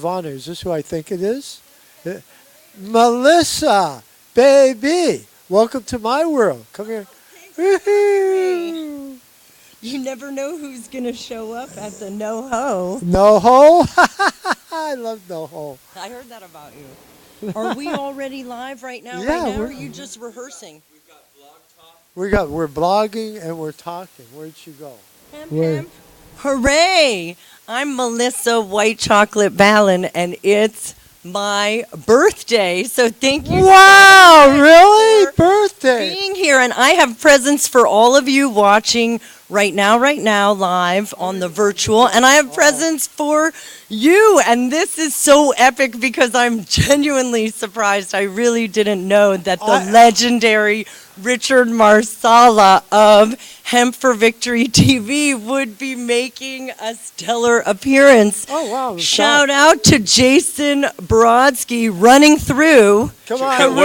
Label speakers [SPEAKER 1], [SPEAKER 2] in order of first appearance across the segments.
[SPEAKER 1] of honor. Is this who I think it is? Melissa, baby, welcome to my world. Come here. Woohoo!
[SPEAKER 2] You never know who's going to show up at the NoHo.
[SPEAKER 1] NoHo? I love NoHo.
[SPEAKER 2] I heard that about you. Are we already live right now?
[SPEAKER 1] Yeah,
[SPEAKER 2] Or are you just rehearsing?
[SPEAKER 1] We're blogging and we're talking. Where'd she go? Where?
[SPEAKER 2] Hooray! I'm Melissa White Chocolate Ballin, and it's my birthday. So thank you.
[SPEAKER 1] Wow,
[SPEAKER 2] so much
[SPEAKER 1] really?
[SPEAKER 2] for
[SPEAKER 1] Birthday.
[SPEAKER 2] being here, and I have presents for all of you watching right now, live on the virtual, and I have presents for you, and this is so epic because I'm genuinely surprised. I really didn't know that the legendary Richard Marsala of Hemp for Victory TV would be making a stellar appearance.
[SPEAKER 1] Oh, wow.
[SPEAKER 2] Shout out to Jason Brodsky running through.
[SPEAKER 1] Come on.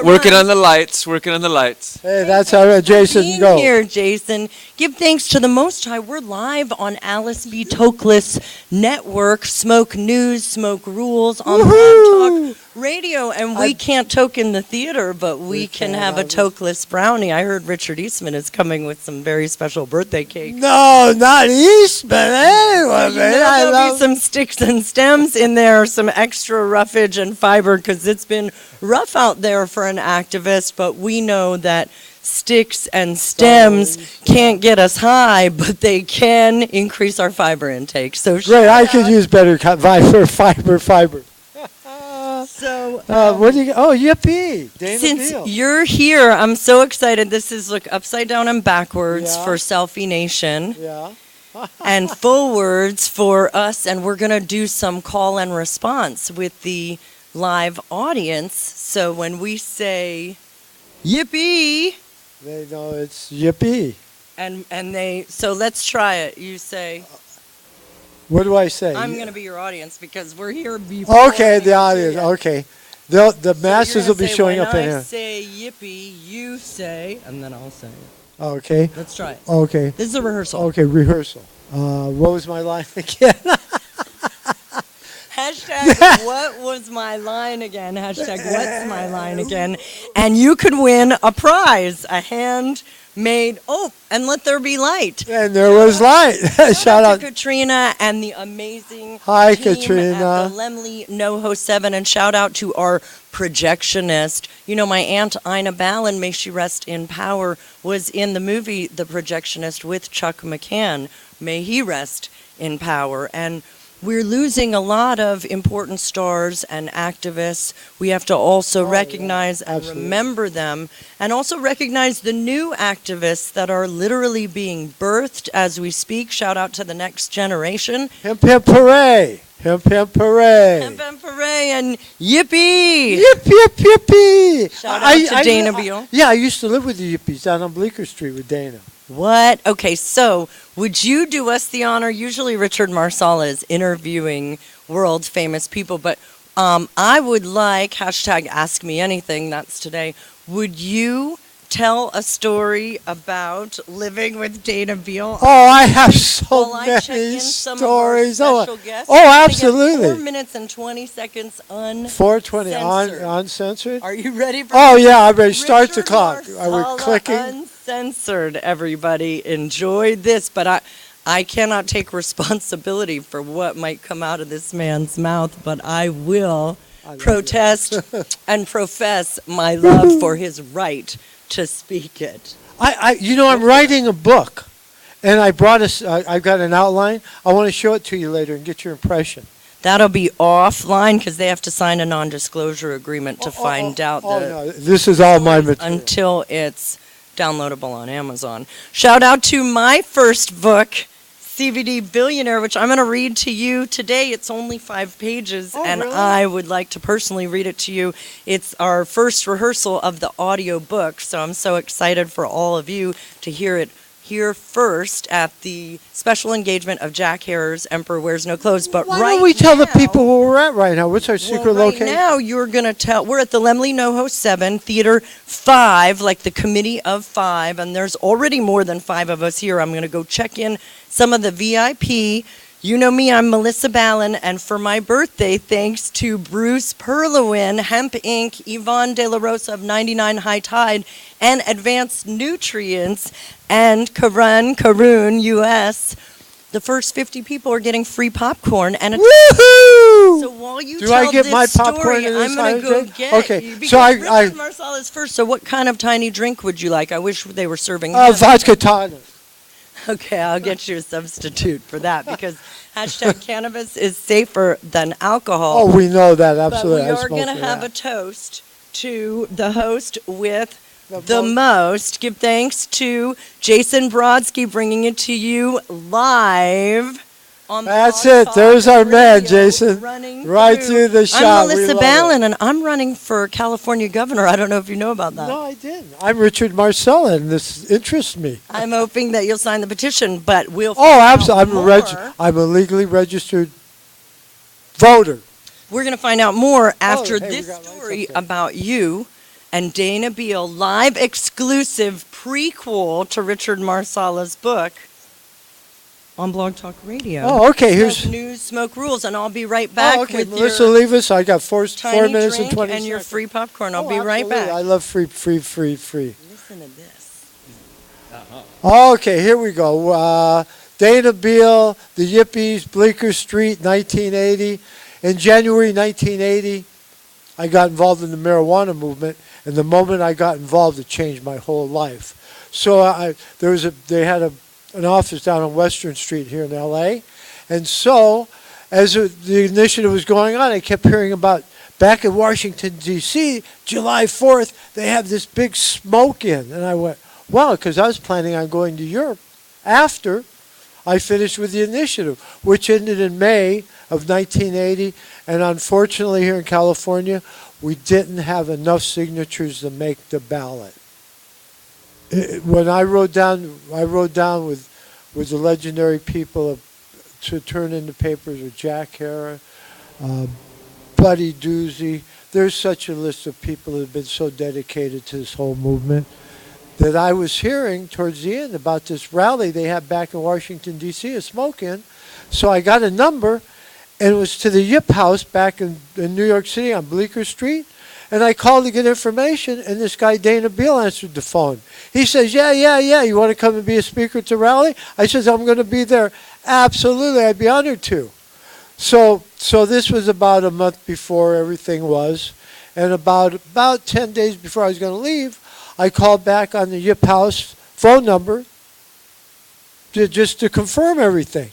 [SPEAKER 3] Working on the lights. Working on the lights.
[SPEAKER 1] Hey, that's how Jason
[SPEAKER 2] Being
[SPEAKER 1] go.
[SPEAKER 2] here, Jason. Give thanks to the Most High. We're live on Alice B. Toklas Network, Smoke News, Smoke Rules on Blog Talk Radio, and we can't token the theater, but we can have a Toklas brownie. I heard Richard Eastman is coming with some very special birthday cake.
[SPEAKER 1] No, not Eastman. Anyway,
[SPEAKER 2] So
[SPEAKER 1] man. I
[SPEAKER 2] there'll
[SPEAKER 1] love
[SPEAKER 2] be some sticks and stems in there, some extra roughage and fiber, because it's been rough out there for an activist, but we know that sticks and stems can't get us high, but they can increase our fiber intake. So
[SPEAKER 1] Great, I could use better fiber.
[SPEAKER 2] So
[SPEAKER 1] What do you? Oh, yippee! Dana
[SPEAKER 2] since
[SPEAKER 1] Beal.
[SPEAKER 2] you're here, I'm so excited. This is look upside down and backwards
[SPEAKER 1] Yeah.
[SPEAKER 2] for Selfie Nation.
[SPEAKER 1] Yeah.
[SPEAKER 2] And forwards for us, and we're going to do some call and response with the live audience. So when we say yippee,
[SPEAKER 1] They know it's yippee.
[SPEAKER 2] and they, so let's try it. You say,
[SPEAKER 1] What do I say?
[SPEAKER 2] I'm going to be your audience because we're here before.
[SPEAKER 1] Okay, the audience.
[SPEAKER 2] Yeah.
[SPEAKER 1] Okay. The
[SPEAKER 2] So
[SPEAKER 1] masses
[SPEAKER 2] you're
[SPEAKER 1] will be
[SPEAKER 2] gonna say,
[SPEAKER 1] showing
[SPEAKER 2] when
[SPEAKER 1] up in
[SPEAKER 2] I
[SPEAKER 1] here.
[SPEAKER 2] say yippee, you say, and then I'll say it.
[SPEAKER 1] Okay.
[SPEAKER 2] Let's try it.
[SPEAKER 1] Okay.
[SPEAKER 2] This is a rehearsal.
[SPEAKER 1] Okay. Rehearsal. What was my line again?
[SPEAKER 2] Hashtag what was my line again? Hashtag what's my line again? And you could win a prize, a handmade, and let there be light.
[SPEAKER 1] And there was light. Shout out.
[SPEAKER 2] to Katrina and the amazing
[SPEAKER 1] Hi,
[SPEAKER 2] team
[SPEAKER 1] Katrina.
[SPEAKER 2] at the Lemley NoHo 7, and shout out to our projectionist. You know, my aunt Ina Ballin, may she rest in power, was in the movie The Projectionist with Chuck McCann. May he rest in power. And we're losing a lot of important stars and activists. We have to also recognize and
[SPEAKER 1] absolutely.
[SPEAKER 2] remember them, and also recognize the new activists that are literally being birthed as we speak. Shout out to the next generation.
[SPEAKER 1] Hemp hemp hooray! Hemp hemp hooray!
[SPEAKER 2] Hemp and hooray and yippee!
[SPEAKER 1] Yip yip yippee!
[SPEAKER 2] Shout out to Dana Beal.
[SPEAKER 1] Yeah, I used to live with the Yippies down on Bleecker Street with Dana.
[SPEAKER 2] What? Okay, so would you do us the honor? Usually Richard Marsala is interviewing world famous people, but I would like, hashtag ask me anything, that's today. Would you tell a story about living with Dana Beal?
[SPEAKER 1] Oh, I have so
[SPEAKER 2] While I check
[SPEAKER 1] many
[SPEAKER 2] in some
[SPEAKER 1] stories.
[SPEAKER 2] of our special guests.
[SPEAKER 1] Oh,
[SPEAKER 2] We're gonna get
[SPEAKER 1] absolutely.
[SPEAKER 2] 4 minutes and 20 seconds
[SPEAKER 1] 420
[SPEAKER 2] uncensored.
[SPEAKER 1] uncensored?
[SPEAKER 2] Are you ready for
[SPEAKER 1] Oh, yeah, I'm ready. Start the
[SPEAKER 2] Richard
[SPEAKER 1] clock. Are
[SPEAKER 2] Marsala,
[SPEAKER 1] we clicking?
[SPEAKER 2] Uncensored, everybody. Enjoy this, but I cannot take responsibility for what might come out of this man's mouth, but I will protest and profess my love for his right to speak it.
[SPEAKER 1] I'm writing a book, and I brought I've got an outline. I want to show it to you later and get your impression.
[SPEAKER 2] That'll be offline because they have to sign a non-disclosure agreement to find out
[SPEAKER 1] no, this is all my material.
[SPEAKER 2] until it's downloadable on Amazon. Shout out to my first book, CBD Billionaire, which I'm going to read to you today. It's only 5 pages, and
[SPEAKER 1] really?
[SPEAKER 2] I would like to personally read it to you. It's our first rehearsal of the audio book, so I'm so excited for all of you to hear it here first at the special engagement of Jack Harrer's Emperor Wears No Clothes. But
[SPEAKER 1] Why
[SPEAKER 2] right
[SPEAKER 1] don't we tell the
[SPEAKER 2] now-
[SPEAKER 1] people where we're at right now? What's our secret
[SPEAKER 2] well, right
[SPEAKER 1] location?
[SPEAKER 2] now you're going to tell, we're at the Lemley NoHo 7, Theater 5, like the Committee of 5, and there's already more than 5 of us here. I'm going to go check in some of the VIP You know me, I'm Melissa Ballin, and for my birthday, thanks to Bruce Perlowin, Hemp Inc., Yvonne De La Rosa of 99 High Tide, and Advanced Nutrients, and Karun US, the first 50 people are getting free popcorn and a
[SPEAKER 1] Woohoo!
[SPEAKER 2] So while you
[SPEAKER 1] Do
[SPEAKER 2] tell
[SPEAKER 1] I get
[SPEAKER 2] this
[SPEAKER 1] my popcorn
[SPEAKER 2] story,
[SPEAKER 1] in this
[SPEAKER 2] I'm going to go
[SPEAKER 1] hydrant?
[SPEAKER 2] get
[SPEAKER 1] Okay,
[SPEAKER 2] you.
[SPEAKER 1] so
[SPEAKER 2] Because Richard Marsala is first, so what kind of tiny drink would you like? I wish they were serving him.
[SPEAKER 1] vodka tonic.
[SPEAKER 2] Okay, I'll get you a substitute for that because hashtag cannabis is safer than alcohol.
[SPEAKER 1] Oh, we know that, absolutely.
[SPEAKER 2] But we
[SPEAKER 1] I
[SPEAKER 2] are
[SPEAKER 1] smoke
[SPEAKER 2] going to
[SPEAKER 1] for
[SPEAKER 2] have a
[SPEAKER 1] that.
[SPEAKER 2] toast to the host with
[SPEAKER 1] most.
[SPEAKER 2] the most. Give thanks to Jason Brodsky bringing it to you live on
[SPEAKER 1] That's
[SPEAKER 2] Blog
[SPEAKER 1] it.
[SPEAKER 2] Talk
[SPEAKER 1] There's our man,
[SPEAKER 2] Radio,
[SPEAKER 1] Jason.
[SPEAKER 2] running
[SPEAKER 1] Right through the shot.
[SPEAKER 2] I'm
[SPEAKER 1] We
[SPEAKER 2] Melissa
[SPEAKER 1] love
[SPEAKER 2] Ballin, and I'm running for California governor. I don't know if you know about that.
[SPEAKER 1] No, I didn't. I'm Richard Marcella, and this interests me.
[SPEAKER 2] I'm hoping that you'll sign the petition, but we'll
[SPEAKER 1] Oh,
[SPEAKER 2] find out
[SPEAKER 1] absolutely.
[SPEAKER 2] more.
[SPEAKER 1] I'm a legally registered voter.
[SPEAKER 2] We're going to find out more after
[SPEAKER 1] hey, we
[SPEAKER 2] this
[SPEAKER 1] got lights
[SPEAKER 2] story
[SPEAKER 1] up there.
[SPEAKER 2] about you and Dana Beal, live exclusive prequel to Richard Marsalla's book on Blog Talk Radio.
[SPEAKER 1] Oh, okay.
[SPEAKER 2] Smoke
[SPEAKER 1] Here's.
[SPEAKER 2] News, Smoke Rules, and I'll be right back
[SPEAKER 1] Oh, okay.
[SPEAKER 2] with
[SPEAKER 1] Melissa,
[SPEAKER 2] your
[SPEAKER 1] leave us. I got four
[SPEAKER 2] tiny
[SPEAKER 1] minutes
[SPEAKER 2] drink
[SPEAKER 1] and 20
[SPEAKER 2] and your
[SPEAKER 1] seconds.
[SPEAKER 2] free popcorn. I'll
[SPEAKER 1] Oh,
[SPEAKER 2] be right
[SPEAKER 1] absolutely.
[SPEAKER 2] back.
[SPEAKER 1] I love free.
[SPEAKER 2] Listen to this.
[SPEAKER 1] Okay, here we go. Dana Beal, the Yippies, Bleecker Street, 1980. In January 1980, I got involved in the marijuana movement, and the moment I got involved, it changed my whole life. So they had an office down on Western Street here in L.A., and so as the initiative was going on, I kept hearing about back in Washington, D.C., July 4th, they have this big smoke-in, and I went, wow, because I was planning on going to Europe after I finished with the initiative, which ended in May of 1980. And unfortunately, here in California, we didn't have enough signatures to make the ballot. When I rode down with the legendary people to turn in the papers with Jack Hara, Buddy Doozy. There's such a list of people that have been so dedicated to this whole movement, that I was hearing towards the end about this rally they had back in Washington, D.C., a smoke-in. So I got a number, and it was to the Yip House back in New York City on Bleecker Street. And I called to get information, and this guy, Dana Beal, answered the phone. He says, yeah, you want to come and be a speaker at the rally? I says, I'm going to be there. Absolutely, I'd be honored to. So this was about a month before everything was. And about 10 days before I was going to leave, I called back on the Yip House phone number just to confirm everything.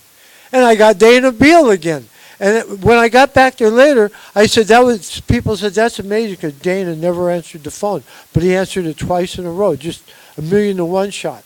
[SPEAKER 1] And I got Dana Beal again. And when I got back there later, I said, people said, that's amazing because Dana never answered the phone. But he answered it twice in a row, just 1,000,000 to shot.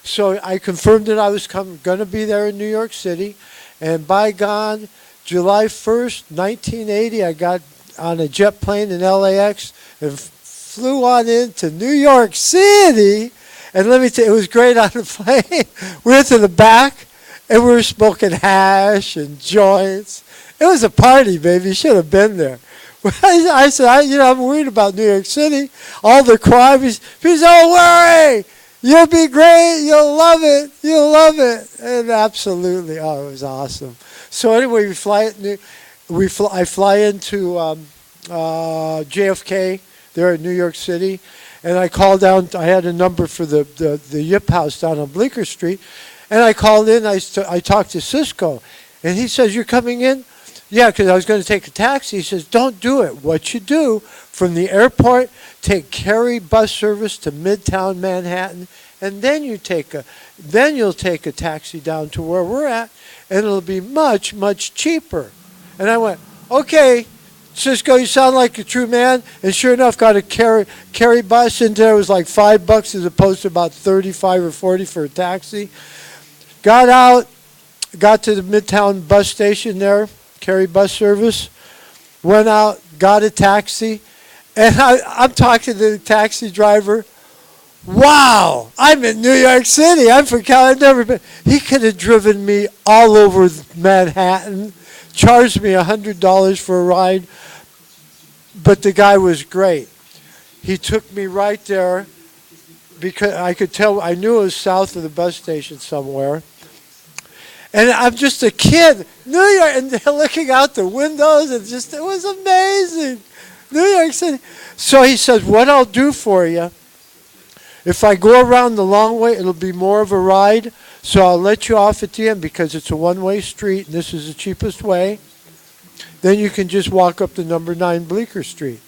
[SPEAKER 1] So I confirmed that I was going to be there in New York City. And by God, July 1st, 1980, I got on a jet plane in LAX and flew on into New York City, and let me tell you, it was great on the plane. We went to the back, and we were smoking hash and joints. It was a party, baby. You should have been there. I said, I'm worried about New York City. All the crime. He said, don't worry. You'll be great. You'll love it. You'll love it. And absolutely, it was awesome. So anyway, I fly into JFK there in New York City, and I called down. I had a number for the Yip House down on Bleecker Street, and I called in. I talked to Cisco, and he says, you're coming in? Yeah, because I was going to take a taxi. He says, don't do it. What you do, from the airport, take Cary bus service to Midtown Manhattan, and then you'll take a taxi down to where we're at, and it'll be much, much cheaper. And I went, okay, Cisco, you sound like a true man. And sure enough, got a Cary bus in there. It was like $5 as opposed to about 35 or 40 for a taxi. Got out, got to the Midtown bus station there, Cary bus service, went out, got a taxi, and I'm talking to the taxi driver. Wow, I'm in New York City. I'm from California. I've never been. He could have driven me all over Manhattan, charged me $100 for a ride, but the guy was great. He took me right there because I could tell, I knew it was south of the bus station somewhere. And I'm just a kid, New York, and they're looking out the windows, and it was amazing. New York City. So he says, what I'll do for you, if I go around the long way, it'll be more of a ride. So I'll let you off at the end because it's a one-way street, and this is the cheapest way. Then you can just walk up to number 9 Bleecker Street.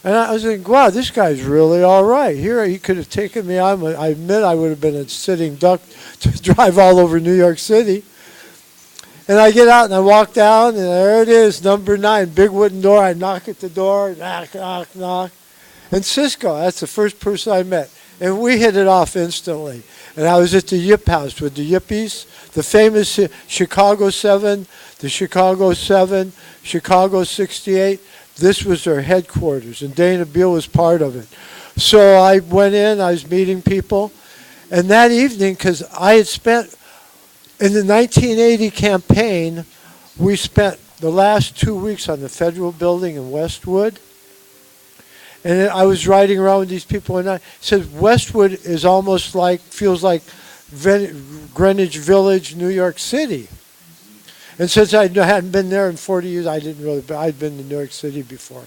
[SPEAKER 1] And I was thinking, wow, this guy's really all right. Here, he could have taken me on. I admit I would have been a sitting duck to drive all over New York City. And I get out and I walk down, and there it is, number 9, big wooden door. I knock at the door, knock, knock, knock. And Cisco, that's the first person I met. And we hit it off instantly. And I was at the Yip House with the Yippies, the famous Chicago 7, the Chicago 7, Chicago 68. This was their headquarters, and Dana Beal was part of it. So I went in, I was meeting people. And that evening, because I had spent, in the 1980 campaign, we spent the last 2 weeks on the Federal Building in Westwood. And I was riding around with these people, and I said, Westwood is almost like, feels like Greenwich Village, New York City. And since I hadn't been there in 40 years, I'd been to New York City before.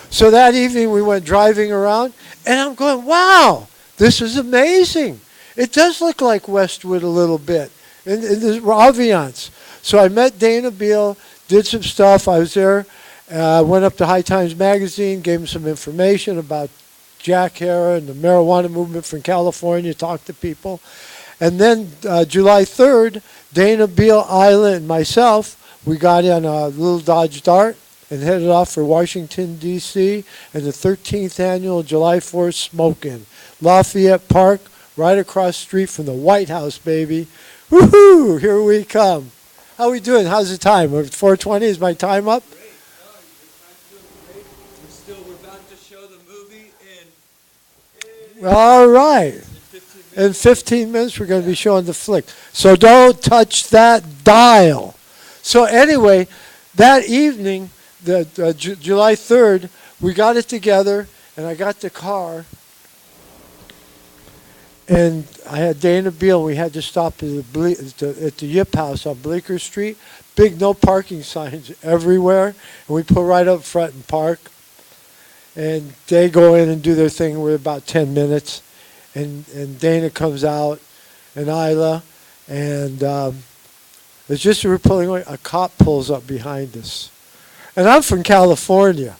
[SPEAKER 1] So that evening we went driving around, and I'm going, wow, this is amazing. It does look like Westwood a little bit, in the ambiance. So I met Dana Beal, did some stuff. I was there. Went up to High Times Magazine, gave him some information about Jack Herer and the marijuana movement from California, talked to people. And then July 3rd, Dana Beal, Isla, and myself, we got in a little Dodge Dart and headed off for Washington, D.C. and the 13th annual July 4th smoke-in. Lafayette Park, right across the street from the White House, baby. Woohoo! Here we come. How we doing? How's the time? 4:20, is my time up?
[SPEAKER 3] We're about to show the movie
[SPEAKER 1] All right. In 15 minutes, we're going to be showing the flick. So don't touch that dial. So anyway, that evening, July 3rd, we got it together, and I got the car, and I had Dana Beal. We had to stop at the Yip House on Bleecker Street. Big no parking signs everywhere, and we pull right up front and park. And they go in and do their thing. We're about 10 minutes. And Dana comes out, and Isla, and it's just we're pulling away. A cop pulls up behind us. And I'm from California.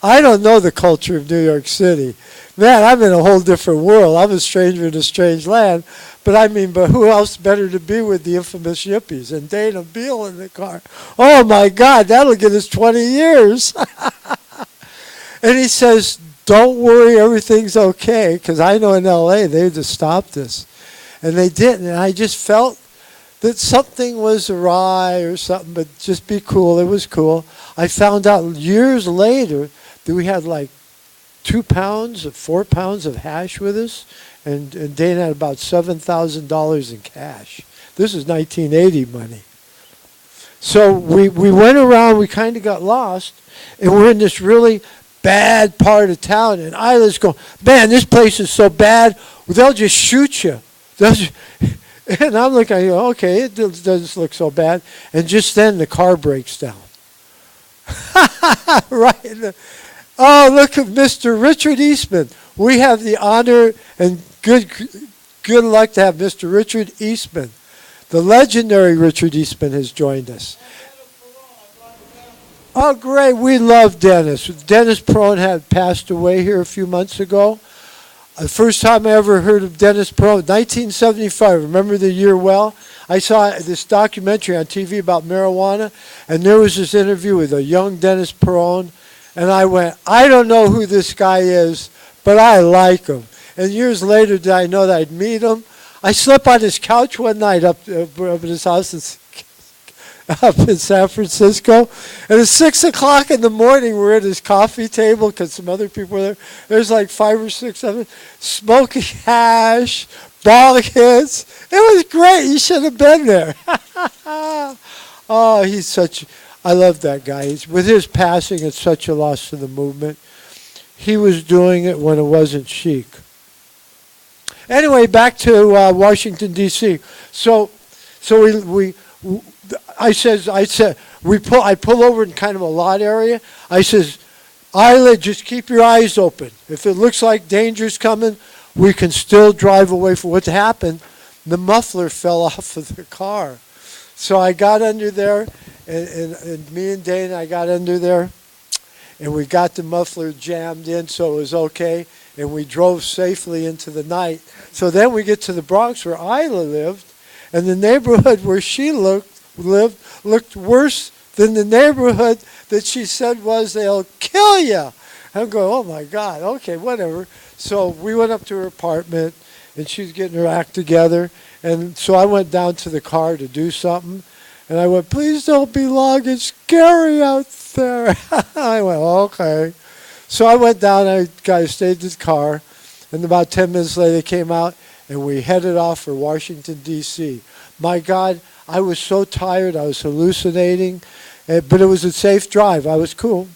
[SPEAKER 1] I don't know the culture of New York City. Man, I'm in a whole different world. I'm a stranger in a strange land. But who else better to be with the infamous Yippies? And Dana Beal in the car. Oh, my God, that'll get us 20 years. And he says, don't worry, everything's okay, because I know in L.A. they just stopped us. And they didn't, and I just felt that something was awry or something, but just be cool. It was cool. I found out years later that we had like 2 pounds or 4 pounds of hash with us, and Dana had about $7,000 in cash. This is 1980 money. So we went around, we kind of got lost, and we're in this really bad part of town, and Isla's going, man, this place is so bad, they'll just shoot you. And I'm looking, okay, it doesn't look so bad. And just then the car breaks down. Right. Oh, look at Mr. Richard Eastman. We have the honor and good luck to have Mr. Richard Eastman. The legendary Richard Eastman has joined us. Oh, great. We love Dennis. Dennis Peron had passed away here a few months ago. The first time I ever heard of Dennis Peron, 1975. Remember the year well? I saw this documentary on TV about marijuana, and there was this interview with a young Dennis Peron, and I went, I don't know who this guy is, but I like him. And years later, did I know that I'd meet him? I slept on his couch one night up at his house up in San Francisco. And at 6 o'clock in the morning, we're at his coffee table because some other people were there. There's like 5 or 6, 7, smoking hash, ball hits. It was great. You should have been there. Oh, I love that guy. With his passing, it's such a loss to the movement. He was doing it when it wasn't chic. Anyway, back to Washington, D.C. So I said, I pull over in kind of a lot area. I says, Isla, just keep your eyes open. If it looks like danger's coming, we can still drive away from what happened. The muffler fell off of the car. So I got under there, and me and Dana, I got under there, and we got the muffler jammed in so it was okay, and we drove safely into the night. So then we get to the Bronx where Isla lived, and the neighborhood where she lived looked worse than the neighborhood that she said was, they'll kill you. I'm going, oh my God, okay, whatever. So we went up to her apartment, and she's getting her act together. And so I went down to the car to do something. And I went, please don't be long, it's scary out there. I went, okay. So I went down, I stayed in the car. And about 10 minutes later, they came out, and we headed off for Washington, D.C. My God, I was so tired, I was hallucinating. But it was a safe drive. I was cool.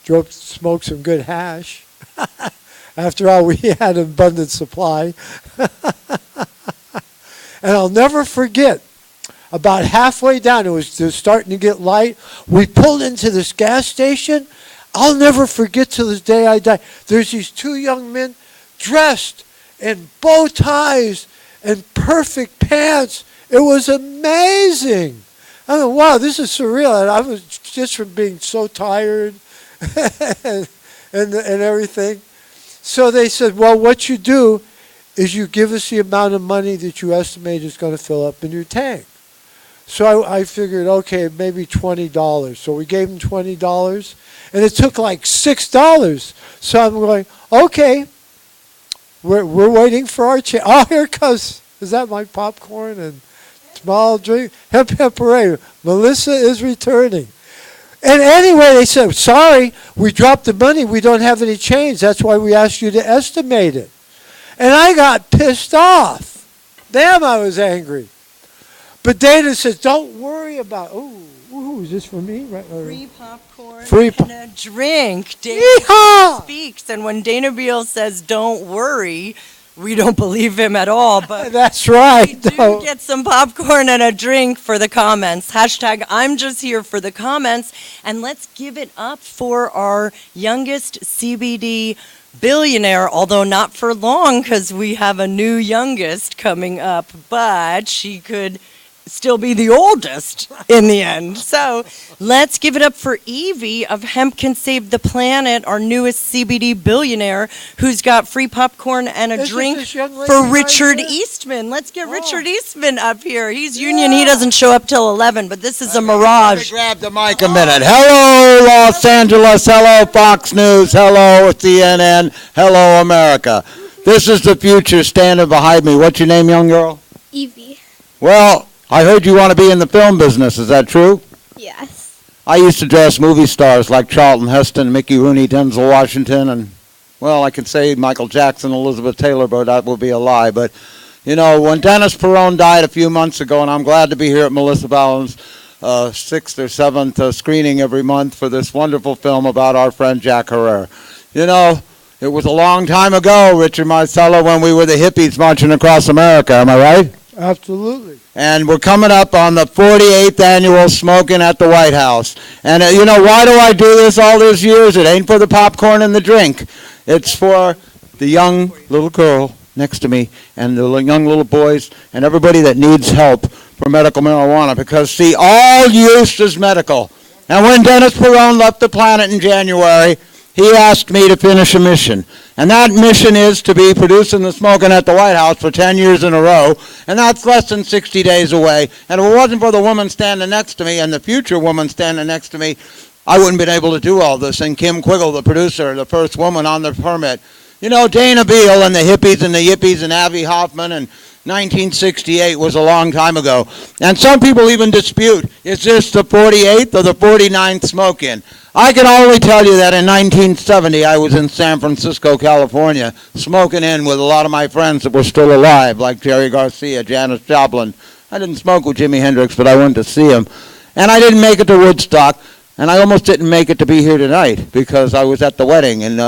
[SPEAKER 1] Smoked some good hash. After all, we had an abundant supply. And I'll never forget, about halfway down, it was starting to get light. We pulled into this gas station. I'll never forget till this day I die. There's these two young men dressed in bow ties and perfect pants. It was amazing. I thought, wow, this is surreal. And I was just from being so tired and everything. So they said, well, what you do is you give us the amount of money that you estimate is going to fill up in your tank. So I figured, okay, maybe $20. So we gave them $20, and it took like $6. So I'm going, okay, we're waiting for our change. Oh, here it comes. Is that my popcorn and small drink? Hip, hip, hooray. Melissa is returning. And anyway, they said, sorry, we dropped the money. We don't have any change. That's why we asked you to estimate it. And I got pissed off. Damn, I was angry. But Dana says, don't worry about, is this for me? Right,
[SPEAKER 2] Free popcorn
[SPEAKER 1] Free
[SPEAKER 2] and a drink. Dana
[SPEAKER 1] Yeehaw!
[SPEAKER 2] speaks, and when Dana Beal says, don't worry, we don't believe him at all, but
[SPEAKER 1] That's right.
[SPEAKER 2] we do
[SPEAKER 1] No.
[SPEAKER 2] get some popcorn and a drink for the comments. Hashtag I'm just here for the comments. And let's give it up for our youngest CBD billionaire, although not for long because we have a new youngest coming up, but she could still be the oldest in the end. So let's give it up for Evie of Hemp Can Save the Planet, our newest CBD billionaire, who's got free popcorn and a
[SPEAKER 1] Isn't
[SPEAKER 2] drink
[SPEAKER 1] this young lady
[SPEAKER 2] for
[SPEAKER 1] right
[SPEAKER 2] Richard
[SPEAKER 1] here?
[SPEAKER 2] Eastman. Let's get Richard Eastman up here. He's union. He doesn't show up till 11, but this is a mirage.
[SPEAKER 4] Grab the mic a minute. Hello, Los Angeles. Hello, Fox News. Hello, CNN. Hello, America. This is the future standing behind me. What's your name, young girl?
[SPEAKER 5] Evie.
[SPEAKER 4] Well, I heard you want to be in the film business. Is that true?
[SPEAKER 5] Yes.
[SPEAKER 4] I used to dress movie stars like Charlton Heston, Mickey Rooney, Denzel Washington, and, well, I could say Michael Jackson, Elizabeth Taylor, but that would be a lie. But, you know, when Dennis Perone died a few months ago, and I'm glad to be here at Melissa Ballin's 6th or 7th screening every month for this wonderful film about our friend Jack Herrera. You know, it was a long time ago, Richard Marcello, when we were the hippies marching across America. Am I right?
[SPEAKER 1] Absolutely.
[SPEAKER 4] And we're coming up on the 48th annual Smoking at the White House. And, you know, why do I do this all these years? It ain't for the popcorn and the drink. It's for the young little girl next to me and the young little boys and everybody that needs help for medical marijuana. Because, see, all use is medical. And when Dennis Perone left the planet in January, he asked me to finish a mission. And that mission is to be producing the Smoking at the White House for 10 years in a row. And that's less than 60 days away. And if it wasn't for the woman standing next to me and the future woman standing next to me, I wouldn't have been able to do all this. And Kim Quiggle, the producer, the first woman on the permit. You know, Dana Beal and the hippies and the yippies and Abbie Hoffman and 1968 was a long time ago. And some people even dispute, is this the 48th or the 49th smoke-in? I can only tell you that in 1970 I was in San Francisco, California, smoking in with a lot of my friends that were still alive, like Jerry Garcia, Janis Joplin. I didn't smoke with Jimi Hendrix, but I went to see him. And I didn't make it to Woodstock, and I almost didn't make it to be here tonight because I was at the wedding in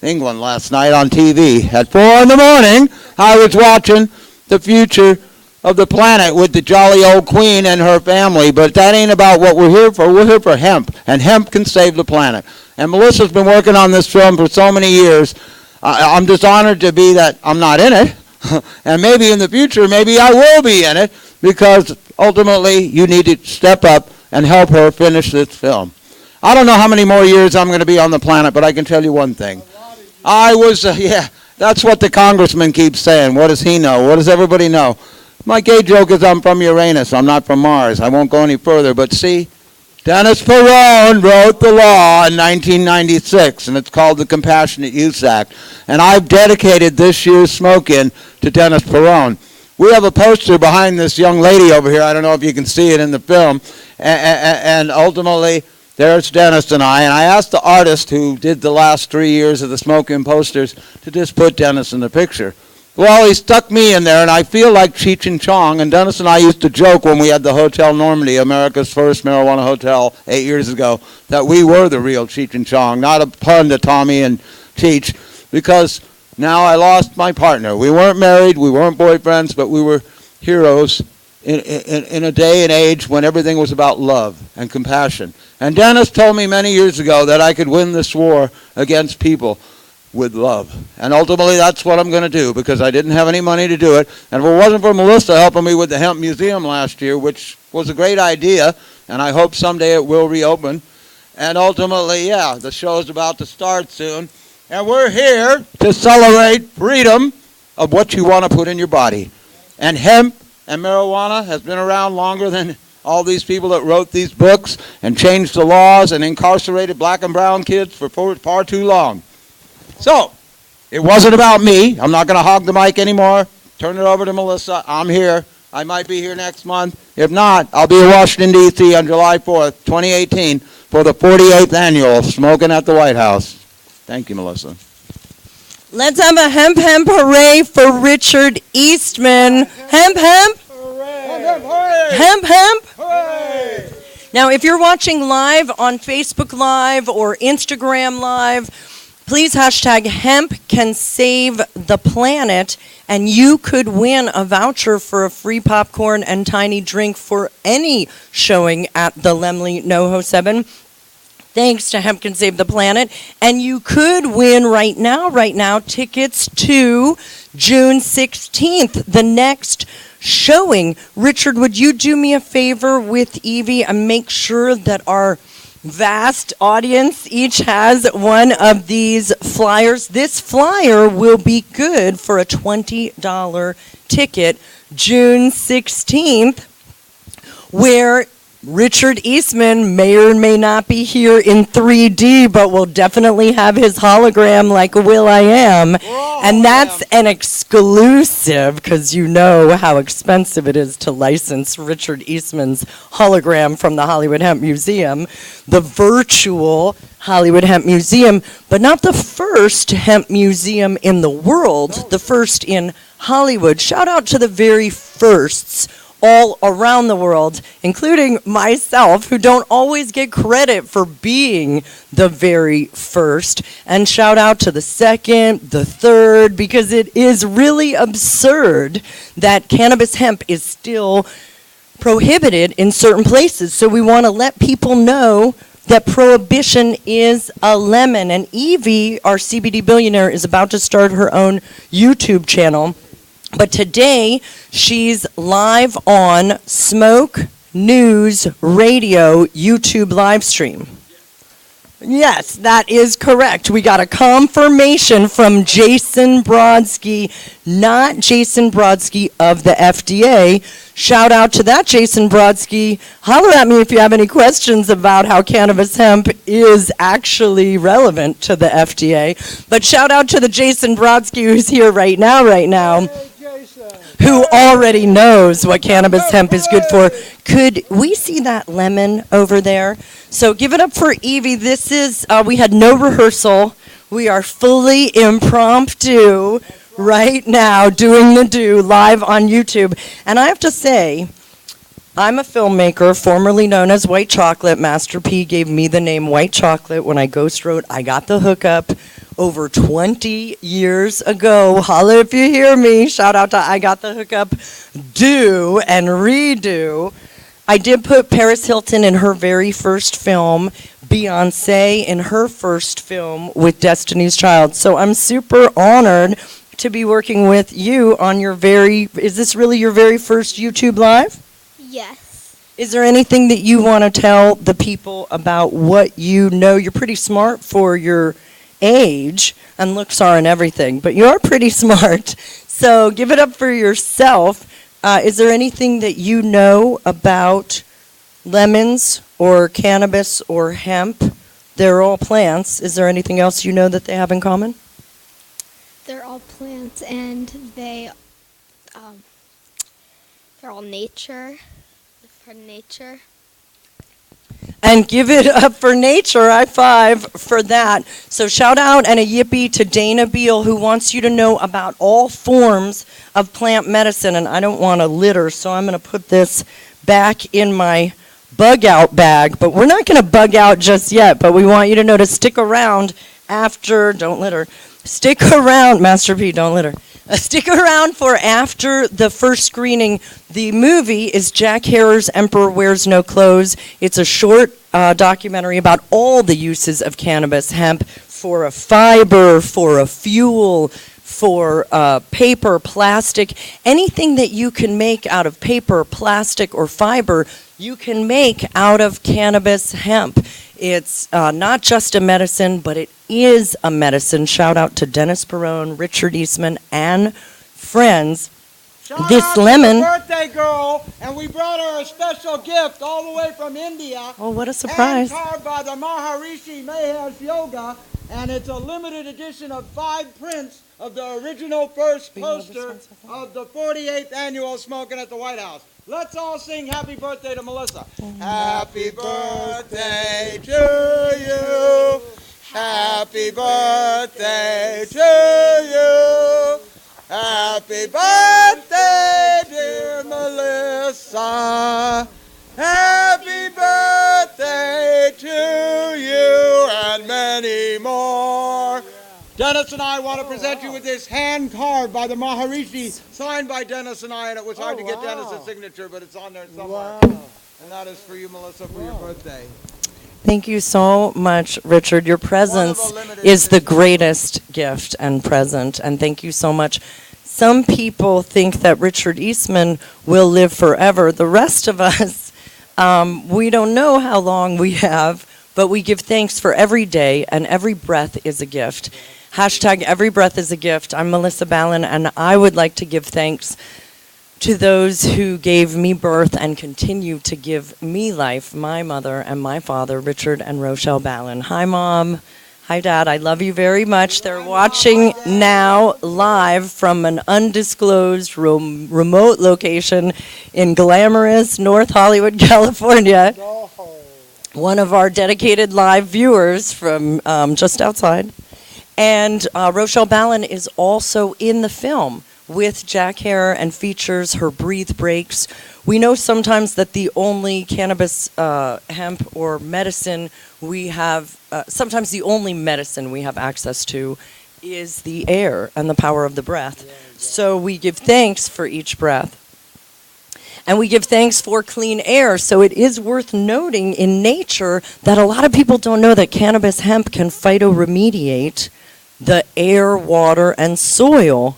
[SPEAKER 4] England last night on TV. At 4 in the morning, I was watching the future of the planet with the jolly old queen and her family, but that ain't about what we're here for. We're here for hemp, and hemp can save the planet. And Melissa's been working on this film for so many years. I'm just honored to be that I'm not in it, and maybe in the future, maybe I will be in it, because ultimately you need to step up and help her finish this film. I don't know how many more years I'm going to be on the planet, but I can tell you one thing. I was, that's what the congressman keeps saying. What does he know? What does everybody know? My gay joke is I'm from Uranus. I'm not from Mars. I won't go any further. But see, Dennis Perone wrote the law in 1996, and it's called the Compassionate Use Act. And I've dedicated this year's Smoke-In to Dennis Perone. We have a poster behind this young lady over here. I don't know if you can see it in the film. And ultimately, there's Dennis and I asked the artist who did the last 3 years of the Smoke-In posters to just put Dennis in the picture. Well, he stuck me in there, and I feel like Cheech and Chong. And Dennis and I used to joke when we had the Hotel Normandy, America's first marijuana hotel 8 years ago, that we were the real Cheech and Chong, not a pun to Tommy and Cheech, because now I lost my partner. We weren't married, we weren't boyfriends, but we were heroes in a day and age when everything was about love and compassion. And Dennis told me many years ago that I could win this war against people with love. And ultimately that's what I'm going to do, because I didn't have any money to do it. And if it wasn't for Melissa helping me with the Hemp Museum last year, which was a great idea, and I hope someday it will reopen. And ultimately, the show is about to start soon. And we're here to celebrate freedom of what you want to put in your body. And hemp and marijuana has been around longer than all these people that wrote these books and changed the laws and incarcerated black and brown kids for far too long. So, it wasn't about me. I'm not going to hog the mic anymore. Turn it over to Melissa. I'm here. I might be here next month. If not, I'll be in Washington, D.C. on July 4th, 2018 for the 48th annual Smoking at the White House. Thank you, Melissa.
[SPEAKER 2] Let's have a hemp hemp hooray for Richard Eastman. Hemp hemp.
[SPEAKER 1] Hooray!
[SPEAKER 2] Hemp hemp.
[SPEAKER 1] Hooray!
[SPEAKER 2] Now, if you're watching live on Facebook Live or Instagram Live, please hashtag hemp can save the planet, and you could win a voucher for a free popcorn and tiny drink for any showing at the Lemley NoHo 7. Thanks to Hemp Can Save the Planet. And you could win right now, tickets to June 16th, the next showing. Richard, would you do me a favor with Evie and make sure that our vast audience each has one of these flyers? This flyer will be good for a $20 ticket, June 16th, where Richard Eastman may or may not be here in 3D, but will definitely have his hologram like Will.i.am. And that's an exclusive, because you know how expensive it is to license Richard Eastman's hologram from the Hollywood Hemp Museum, the virtual Hollywood Hemp Museum, but not the first hemp museum in the world, the first in Hollywood. Shout out to the very firsts all around the world, including myself, who don't always get credit for being the very first. And shout out to the second, the third, because it is really absurd that cannabis hemp is still prohibited in certain places. So we want to let people know that prohibition is a lemon. And Evie, our CBD billionaire, is about to start her own YouTube channel. But today, she's live on Smoke News Radio YouTube live stream. Yes, that is correct. We got a confirmation from Jason Brodsky, not Jason Brodsky of the FDA. Shout out to that, Jason Brodsky. Holler at me if you have any questions about how cannabis hemp is actually relevant to the FDA. But shout out to the Jason Brodsky who's here right now, who already knows what cannabis hemp is good for. Could we see that lemon over there? So give it up for Evie. This is, we had no rehearsal. We are fully impromptu right now, doing the do live on YouTube. And I have to say, I'm a filmmaker, formerly known as White Chocolate. Master P gave me the name White Chocolate when I ghost wrote I Got the Hookup over 20 years ago. Holla if you hear me. Shout out to I Got the Hookup, Do and Redo. I did put Paris Hilton in her very first film, Beyonce in her first film with Destiny's Child. So I'm super honored to be working with you on your is this really your very first YouTube Live?
[SPEAKER 5] Yes.
[SPEAKER 2] Is there anything that you want to tell the people about what you know? You're pretty smart for your age, and looks are and everything, but you are pretty smart. So give it up for yourself. Is there anything that you know about lemons or cannabis or hemp? They're all plants. Is there anything else you know that they have in common?
[SPEAKER 5] They're all plants and they're all nature. For nature.
[SPEAKER 2] And give it up for nature. High five for that. So shout out and a yippee to Dana Beal, who wants you to know about all forms of plant medicine. And I don't want to litter, so I'm going to put this back in my bug out bag. But we're not going to bug out just yet. But we want you to know to stick around after, don't litter. Stick around, Master P, don't litter. Stick around for after the first screening. The movie is Jack Herer's Emperor Wears No Clothes. It's a short documentary about all the uses of cannabis, hemp, for a fiber, for a fuel, for paper, plastic. Anything that you can make out of paper, plastic, or fiber, you can make out of cannabis hemp. It's not just a medicine, but it is a medicine. Shout out to Dennis Barone, Richard Eastman, and friends. This lemon.
[SPEAKER 4] Birthday girl, and we brought her a special gift all the way from India.
[SPEAKER 2] Oh, what a surprise.
[SPEAKER 4] Carved by the Maharishi Mahesh Yoga, and it's a limited edition of 5 prints of the original first poster of the 48th annual Smoking at the White House. Let's all sing happy birthday to Melissa. Happy birthday to you. Happy birthday to you. Happy birthday, dear Melissa. Happy birthday to you and many more. Dennis and I want to present you with this hand carved by the Maharishi, signed by Dennis and I, and it was hard to get Dennis's signature, but it's on there somewhere. And that is for you, Melissa, for your birthday.
[SPEAKER 2] Thank you so much, Richard. Your presence is the greatest gift and present, and thank you so much. Some people think that Richard Eastman will live forever. The rest of us, we don't know how long we have, but we give thanks for every day, and every breath is a gift. Hashtag every breath is a gift. I'm Melissa Ballin, and I would like to give thanks to those who gave me birth and continue to give me life, my mother and my father, Richard and Rochelle Ballin. Hi, Mom. Hi, Dad. I love you very much. They're watching now live from an undisclosed remote location in glamorous North Hollywood, California. One of our dedicated live viewers from just outside. And Rochelle Ballin is also in the film with Jack Herer and features her breathe breaks. We know sometimes that the only cannabis, hemp, or medicine we have, sometimes the only medicine we have access to is the air and the power of the breath. So we give thanks for each breath. And we give thanks for clean air. So it is worth noting in nature that a lot of people don't know that cannabis hemp can phytoremediate the air, water, and soil.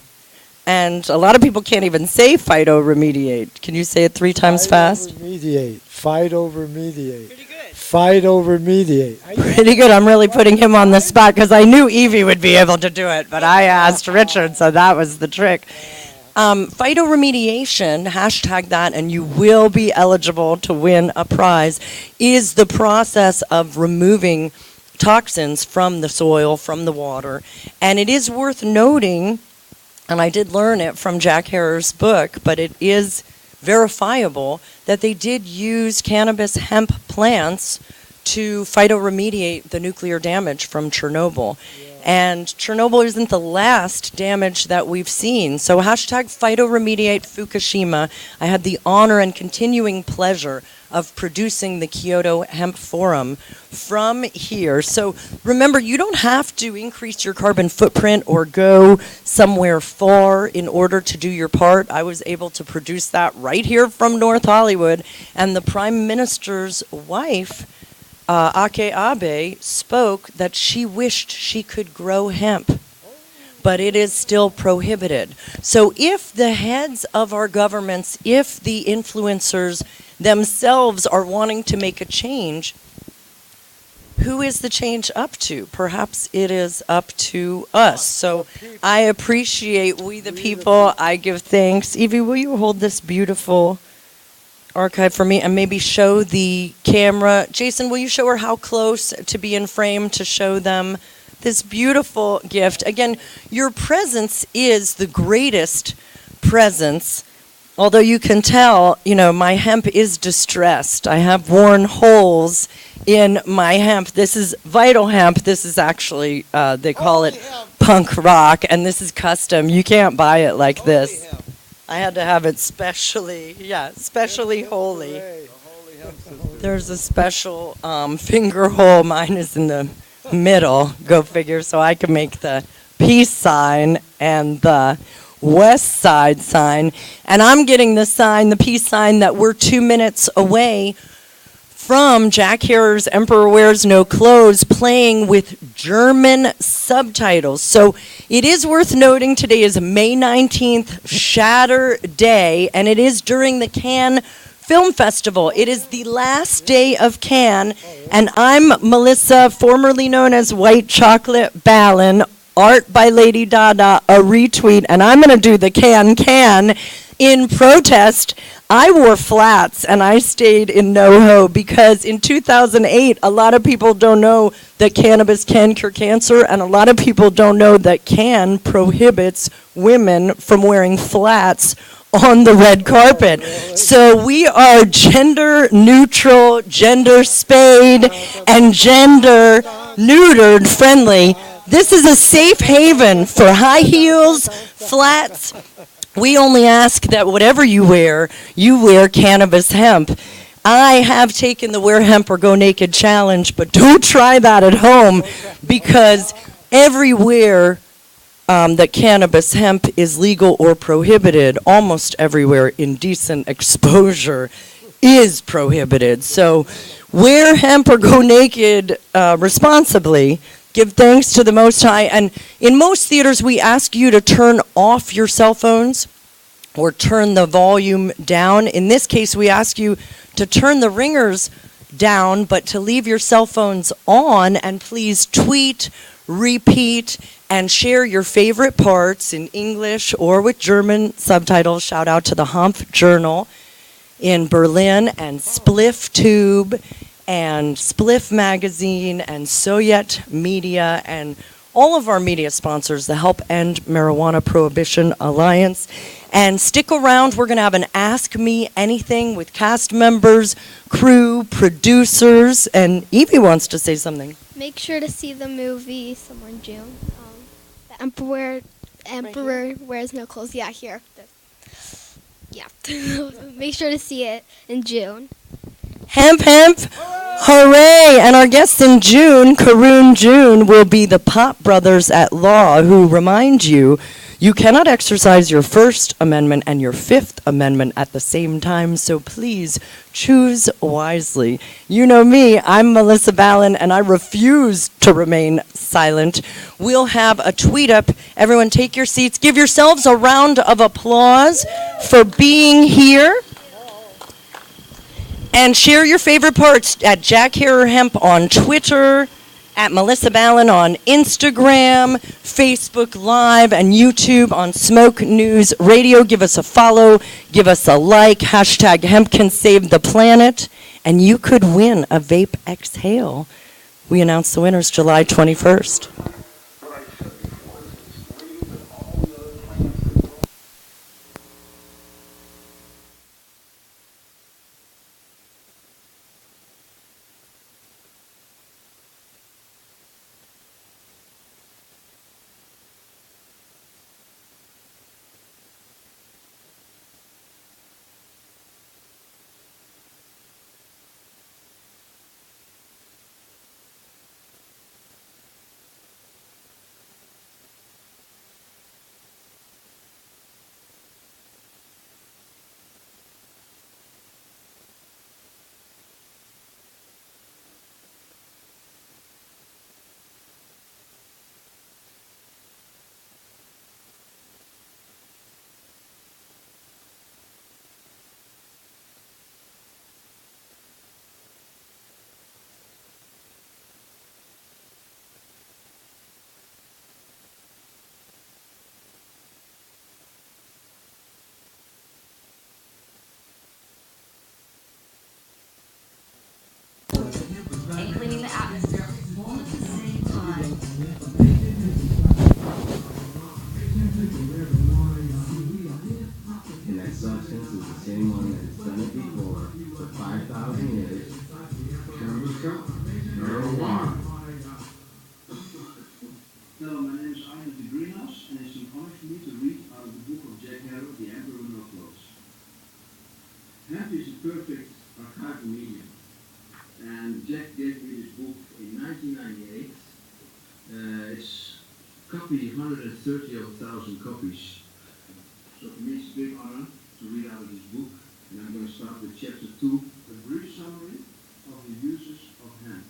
[SPEAKER 2] And a lot of people can't even say phytoremediate. Can you say it 3 times fast?
[SPEAKER 1] Phytoremediate. Phytoremediate.
[SPEAKER 2] Pretty good.
[SPEAKER 1] Phytoremediate.
[SPEAKER 2] Pretty good. I'm really putting him on the spot because I knew Evie would be able to do it, but I asked Richard, so that was the trick. Phytoremediation, hashtag that, and you will be eligible to win a prize, is the process of removing toxins from the soil, from the water. And it is worth noting, and I did learn it from Jack Herer's book, but it is verifiable that they did use cannabis hemp plants to phytoremediate the nuclear damage from Chernobyl. And Chernobyl isn't the last damage that we've seen. So hashtag phytoremediate Fukushima. I had the honor and continuing pleasure of producing the Kyoto Hemp Forum from here. So remember, you don't have to increase your carbon footprint or go somewhere far in order to do your part. I was able to produce that right here from North Hollywood, and the Prime Minister's wife, Ake Abe, spoke that she wished she could grow hemp, but it is still prohibited. So if the heads of our governments, if the influencers themselves are wanting to make a change, who is the change up to? Perhaps it is up to us. So I appreciate we the people. I give thanks. Evie, will you hold this beautiful archive for me and maybe show the camera? Jason, will you show her how close to be in frame to show them this beautiful gift? Again, your presence is the greatest presence. Although you can tell, my hemp is distressed. I have worn holes in my hemp. This is Vital Hemp. This is actually, they call it punk rock, and this is custom. You can't buy it like this. I had to have it specially holy. There's a special finger hole. Mine is in the middle, go figure, so I can make the peace sign and the west side sign. And I'm getting the peace sign, that we're 2 minutes away from Jack Herer's Emperor Wears No Clothes playing with German subtitles. So it is worth noting today is May 19th, Shatter Day, and it is during the Cannes Film Festival. It is the last day of Cannes, and I'm Melissa, formerly known as White Chocolate Ballin, art by Lady Dada, a retweet, and I'm going to do the can in protest. I wore flats and I stayed in NoHo because in 2008, a lot of people don't know that cannabis can cure cancer, and a lot of people don't know that Cannes prohibits women from wearing flats on the red carpet. So we are gender neutral, gender spayed, and gender neutered friendly. This is a safe haven for high heels, flats. We only ask that whatever you wear cannabis hemp. I have taken the Wear Hemp or Go Naked challenge, but don't try that at home, because everywhere that cannabis hemp is legal or prohibited, almost everywhere indecent exposure is prohibited. So wear hemp or go naked responsibly. Give thanks to the Most High. And in most theaters, we ask you to turn off your cell phones or turn the volume down. In this case, we ask you to turn the ringers down, but to leave your cell phones on, and please tweet, repeat, and share your favorite parts in English or with German subtitles. Shout out to the Humph Journal in Berlin, and Spliff Tube, and Spliff Magazine, and Soyet Media, and all of our media sponsors, the Help End Marijuana Prohibition Alliance. And stick around, we're going to have an Ask Me Anything with cast members, crew, producers, and Evie wants to say something.
[SPEAKER 5] Make sure to see the movie somewhere in June. The Emperor Wears No Clothes. Yeah, here. Yeah. Make sure to see it in June.
[SPEAKER 2] Hemp, hemp, hooray! And our guests in June, Karoon June, will be the Pop Brothers at Law, who remind you, you cannot exercise your First Amendment and your Fifth Amendment at the same time, so please choose wisely. You know me, I'm Melissa Ballin, and I refuse to remain silent. We'll have a tweet up. Everyone take your seats. Give yourselves a round of applause for being here. And share your favorite parts at Jack Herer Hemp on Twitter, at Melissa Ballin on Instagram, Facebook Live, and YouTube on Smoke News Radio. Give us a follow, give us a like, hashtag hemp can save the planet, and you could win a Vape Exhale. We announce the winners July 21st.
[SPEAKER 6] And that substance is the same one that has done it before for 5,000 years. Kombucha, marijuana.
[SPEAKER 7] Hello, my name is Arnold the Greenhouse, and it's an honor for me to read out of the book of Jack Harrow, The Emperor No Clothes. Hemp is a perfect archival medium, and Jack gave me this book in 1998. It's copy 130,000 copies. So for me it's a big honor to read out of this book, and I'm going to start with chapter 2, a brief summary of the uses of hemp.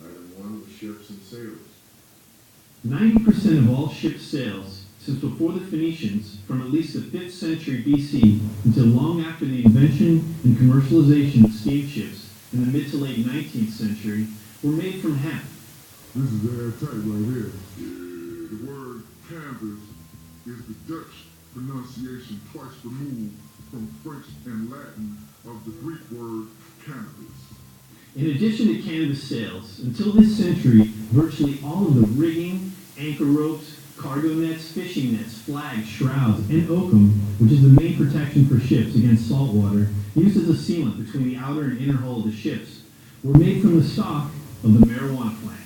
[SPEAKER 8] Item 1 was ships and sailors.
[SPEAKER 9] 90% of all ship sails since before the Phoenicians, from at least the 5th century BC until long after the invention and commercialization of steamships in the mid to late 19th century, were made from hemp.
[SPEAKER 8] This is airtight right here. The word canvas is the Dutch pronunciation twice removed from French and Latin of the Greek word cannabis.
[SPEAKER 9] In addition to canvas sails, until this century, virtually all of the rigging, anchor ropes, cargo nets, fishing nets, flags, shrouds, and oakum, which is the main protection for ships against salt water, used as a sealant between the outer and inner hull of the ships, were made from the stalk of the marijuana plant.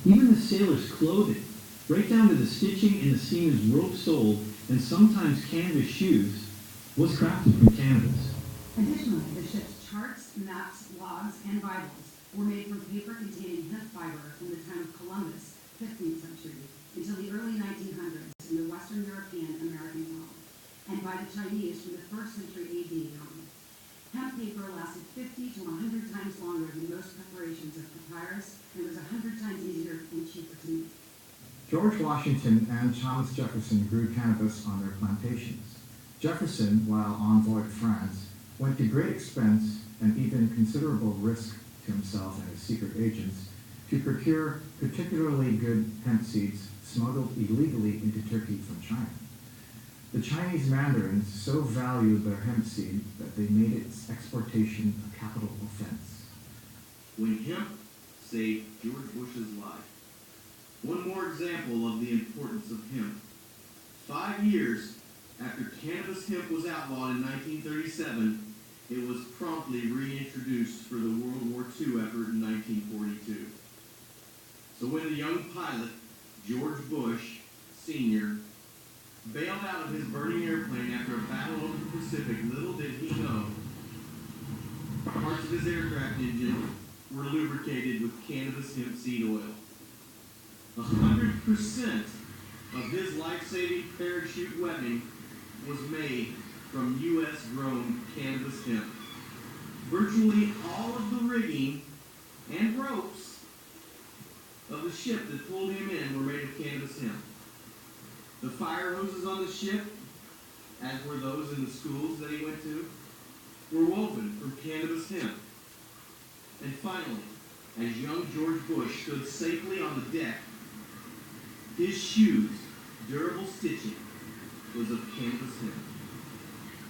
[SPEAKER 9] Even the sailors' clothing, right down to the stitching in the seamen's rope sole and sometimes canvas shoes, was crafted from cannabis.
[SPEAKER 10] Additionally, the ship's charts, maps, logs, and Bibles were made from paper containing hemp fiber from the time of Columbus, 15th century, until the early 1900s in the Western European American world, and by the Chinese from the 1st century AD on. Hemp paper lasted 50 to 100 times longer than most preparations of papyrus, and was 100 times easier and cheaper to make.
[SPEAKER 11] George Washington and Thomas Jefferson grew cannabis on their plantations. Jefferson, while envoy to France, went to great expense and even considerable risk to himself and his secret agents to procure particularly good hemp seeds smuggled illegally into Turkey from China. The Chinese mandarins so valued their hemp seed that they made its exportation a capital offense.
[SPEAKER 12] When hemp saved George Bush's life. One more example of the importance of hemp. 5 years after cannabis hemp was outlawed in 1937, it was promptly reintroduced for the World War II effort in 1942. So when the young pilot, George Bush, Sr., bailed out of his burning airplane after a battle over the Pacific, little did he know parts of his aircraft engine were lubricated with cannabis hemp seed oil. 100% of his life-saving parachute webbing was made from U.S.-grown cannabis hemp. Virtually all of the rigging and ropes of the ship that pulled him in were made of cannabis hemp. The fire hoses on the ship, as were those in the schools that he went to, were woven from cannabis hemp. And finally, as young George Bush stood safely on the deck, his shoes, durable stitching, was of canvas hemp,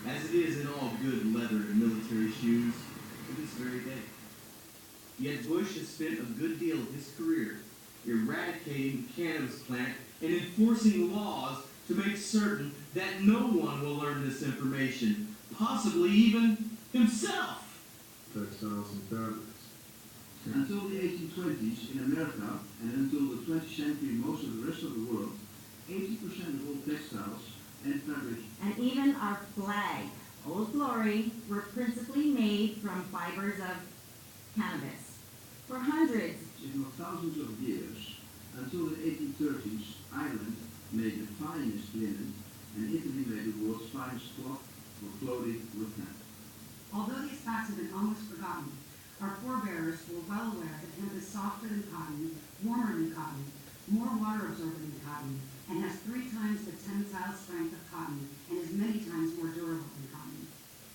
[SPEAKER 12] as it is in all good leather and military shoes to this very day. Yet Bush has spent a good deal of his career eradicating the cannabis plant and enforcing laws to make certain that no one will learn this information, possibly even himself.
[SPEAKER 8] Textiles and fabrics.
[SPEAKER 7] Until the 1820s in America, and until the 20th century most of the rest of the world, 80% of all textiles and fabrics,
[SPEAKER 10] And even our flag, Old Glory, were principally made from fibers of cannabis. For hundreds,
[SPEAKER 7] if not thousands of years, until the 1830s, Ireland made the finest linen, and Italy made the world's finest cloth for clothing with hemp.
[SPEAKER 10] although these facts have been almost forgotten, our forebears were well aware that hemp is softer than cotton, warmer than cotton, more water absorbent than cotton, and has 3 times the tensile strength of cotton, and is many times more durable than cotton.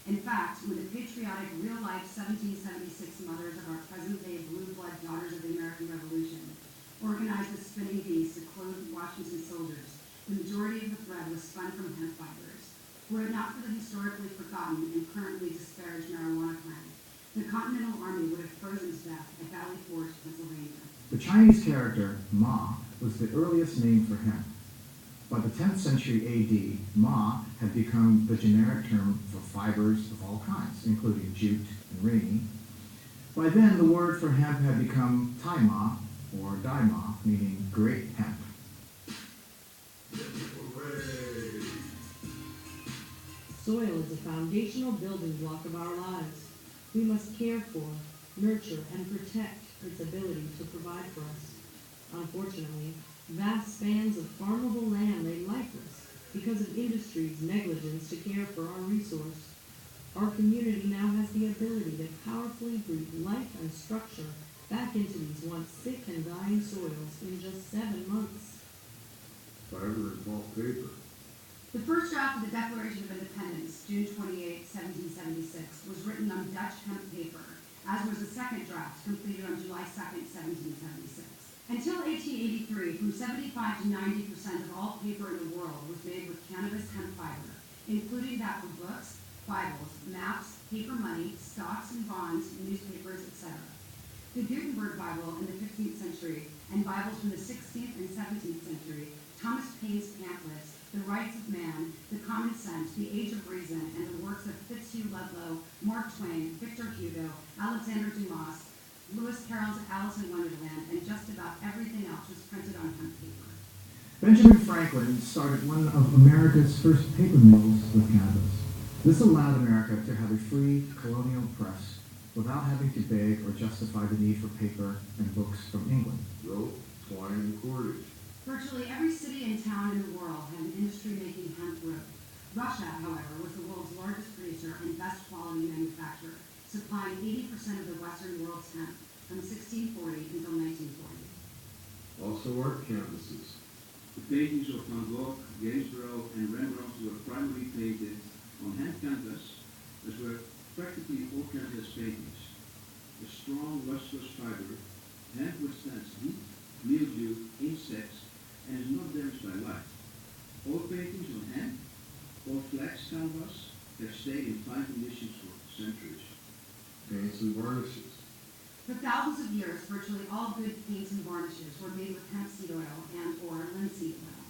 [SPEAKER 10] In fact, when the patriotic, real-life 1776 mothers of our present-day blue blood daughters of the American Revolution organized the spinning bees to clothe Washington soldiers, the majority of the thread was spun from hemp fibers. Were it not for the historically forgotten and currently disparaged marijuana plant, the Continental Army would have frozen to death at Valley Forge, Pennsylvania.
[SPEAKER 11] The Chinese character ma was the earliest name for hemp. By the 10th century AD, ma had become the generic term for fibers of all kinds, including jute and rimi. By then, the word for hemp had become tai ma, or dai ma, meaning great hemp.
[SPEAKER 13] Soil is a foundational building block of our lives. We must care for, nurture, and protect its ability to provide for us. Unfortunately, vast spans of farmable land lay lifeless because of industry's negligence to care for our resource. Our community now has the ability to powerfully breathe life and structure back into these once sick and dying soils in just 7 months.
[SPEAKER 8] Fiber and pulp paper.
[SPEAKER 10] The first draft of the Declaration of Independence, June 28, 1776, was written on Dutch hemp paper, as was the second draft, completed on July 2, 1776. Until 1883, from 75 to 90% of all paper in the world was made with cannabis hemp fiber, including that for books, Bibles, maps, paper money, stocks and bonds, newspapers, etc. The Gutenberg Bible in the 15th century and Bibles from the 16th and 17th century, Thomas Paine's pamphlets, The Rights of Man, The Common Sense, The Age of Reason, and the works of Fitzhugh Ludlow, Mark Twain, Victor Hugo, Alexander Dumas, Lewis Carroll's Alice in Wonderland, and just about everything else was printed on hemp paper.
[SPEAKER 11] Benjamin Franklin started one of America's first paper mills with cannabis. This allowed America to have a free colonial press without having to beg or justify the need for paper and books from England.
[SPEAKER 8] Rope, twine, and cordage.
[SPEAKER 10] Virtually every city and town in the world had an industry making hemp rope. Russia, however, was the world's largest producer and best quality manufacturer, supplying 80% of the Western world's hemp from 1640 until 1940.
[SPEAKER 8] Also art canvases.
[SPEAKER 7] The paintings of Van Gogh, Gainsborough, and Rembrandt were primarily painted on hemp canvas, as were practically all canvas paintings. A strong, lustrous fiber, hemp withstands heat, mildew, insects, and is not damaged by light. All paintings on hemp or flax canvas have stayed in fine conditions for centuries.
[SPEAKER 8] Paints and varnishes.
[SPEAKER 10] For thousands of years, virtually all good paints and varnishes were made with hemp seed oil and or linseed oil.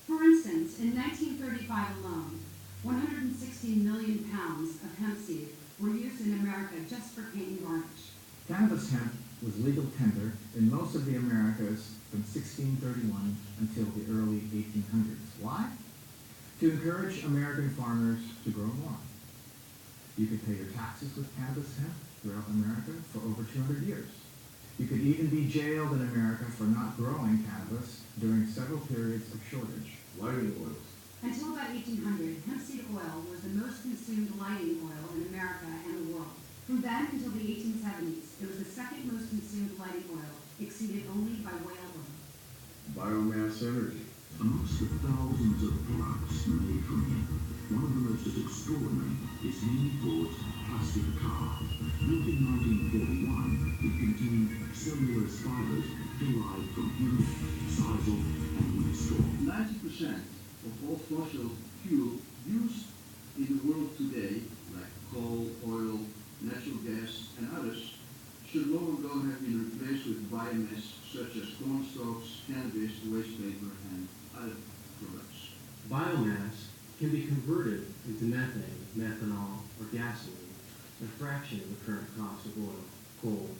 [SPEAKER 10] For instance, in 1935 alone, 160 million pounds of hemp seed were used in America just for paint and varnish.
[SPEAKER 11] Cannabis hemp was legal tender in most of the Americas from 1631 until the early 1800s. Why? To encourage American farmers to grow more. You could pay your taxes with cannabis hemp throughout America for over 200 years. You could even be jailed in America for not growing cannabis during several periods of shortage.
[SPEAKER 8] Lighting oils.
[SPEAKER 10] Until about 1800, hemp seed oil was the most consumed lighting oil in America and the world. From then until the 1870s, it was the second most consumed lighting oil, exceeded only by whale oil.
[SPEAKER 8] Biomass energy.
[SPEAKER 14] Amongst the thousands of products made from hemp, one of the most extraordinary is Henry Ford's plastic car. Built in 1941, it contained cellulose fibers derived from hemp, sisal, and wheat straw.
[SPEAKER 7] 90% of all fossil fuel used in the world today, like coal, oil, natural gas, and others, should long ago have been replaced with biomass such as corn stalks, cannabis, waste paper, and other products.
[SPEAKER 15] Biomass can be converted into methane, methanol, or gasoline, a fraction of the current cost of oil, coal,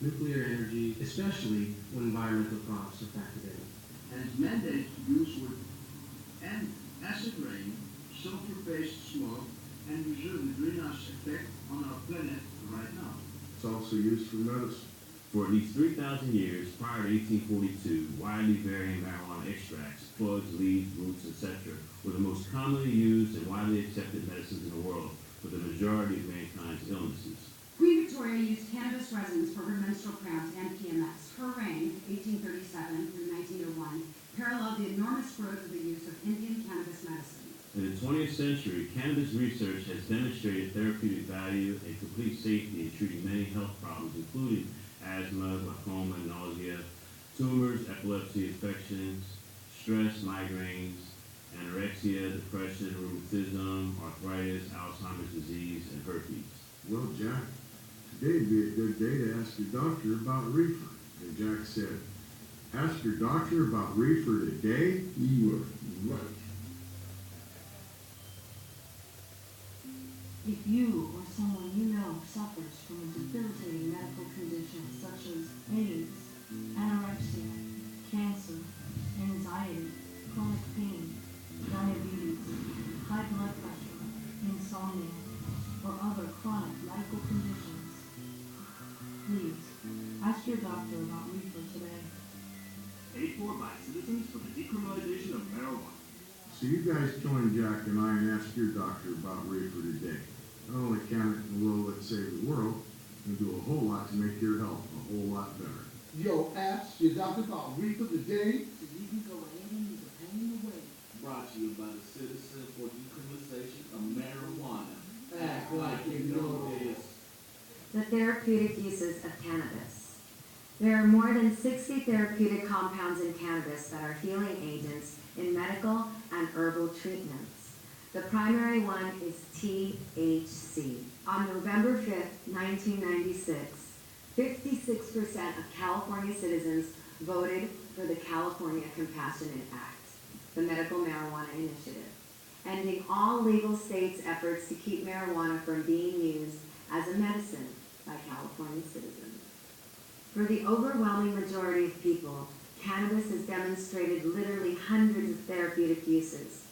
[SPEAKER 15] nuclear energy, especially when environmental costs are factored in.
[SPEAKER 7] And its mandate use would end acid rain, sulfur-based smoke, and reserve the greenhouse effect on our planet right now.
[SPEAKER 8] It's also used for medicine.
[SPEAKER 16] For at least 3,000 years prior to 1842, widely varying marijuana extracts, plugs, leaves, roots, etc., were the most commonly used and widely accepted medicines in the world for the majority of mankind's illnesses.
[SPEAKER 10] Queen Victoria used cannabis resins for her menstrual cramps and PMS. Her reign, 1837 through 1901, paralleled the enormous growth of the use of Indian cannabis medicine.
[SPEAKER 16] In the 20th century, cannabis research has demonstrated therapeutic value and complete safety in treating many health problems, including asthma, glaucoma, nausea, tumors, epilepsy, infections, stress, migraines, anorexia, depression, rheumatism, arthritis, Alzheimer's disease, and herpes.
[SPEAKER 8] Well, Jack, today'd be a good day to ask your doctor about reefer. And Jack said, ask your doctor about reefer today? You were right.
[SPEAKER 13] If you or someone you know suffers from a debilitating medical condition such as AIDS, anorexia, cancer, anxiety, chronic pain, diabetes, high blood pressure, insomnia, or other chronic medical conditions, please ask your doctor about reefer today.
[SPEAKER 9] Paid for by Citizens for the Decriminalization of Marijuana.
[SPEAKER 8] So you guys join Jack and I and ask your doctor about reefer today. Not only can it in a role that save the world, and do a whole lot to make your health a whole lot better.
[SPEAKER 17] Yo, ask your doctor about reefer today.
[SPEAKER 13] So you can go ahead and leave the pain away.
[SPEAKER 12] Brought to you by the Citizens for Decriminalization of Marijuana.
[SPEAKER 17] Act like you know this.
[SPEAKER 10] The therapeutic uses of cannabis. There are more than 60 therapeutic compounds in cannabis that are healing agents in medical and herbal treatments. The primary one is THC. On November 5th, 1996, 56% of California citizens voted for the California Compassionate Act, the Medical Marijuana Initiative, ending all legal states' efforts to keep marijuana from being used as a medicine by California citizens. For the overwhelming majority of people, cannabis has demonstrated literally hundreds of therapeutic uses.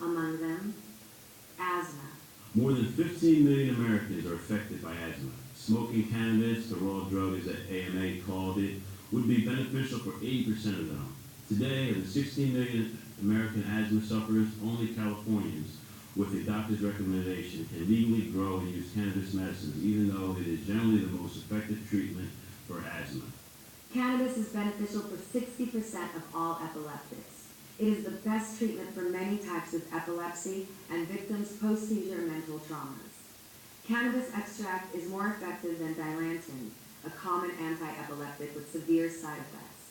[SPEAKER 10] Among them, asthma.
[SPEAKER 16] More than 15 million Americans are affected by asthma. Smoking cannabis, the raw drug as the AMA called it, would be beneficial for 80% of them. Today, of the 16 million American asthma sufferers, only Californians, with a doctor's recommendation, can legally grow and use cannabis medicines, even though it is generally the most effective treatment for asthma.
[SPEAKER 10] Cannabis is beneficial for 60% of all epileptics. It is the best treatment for many types of epilepsy and victims' post-seizure mental traumas. Cannabis extract is more effective than Dilantin, a common anti-epileptic with severe side effects.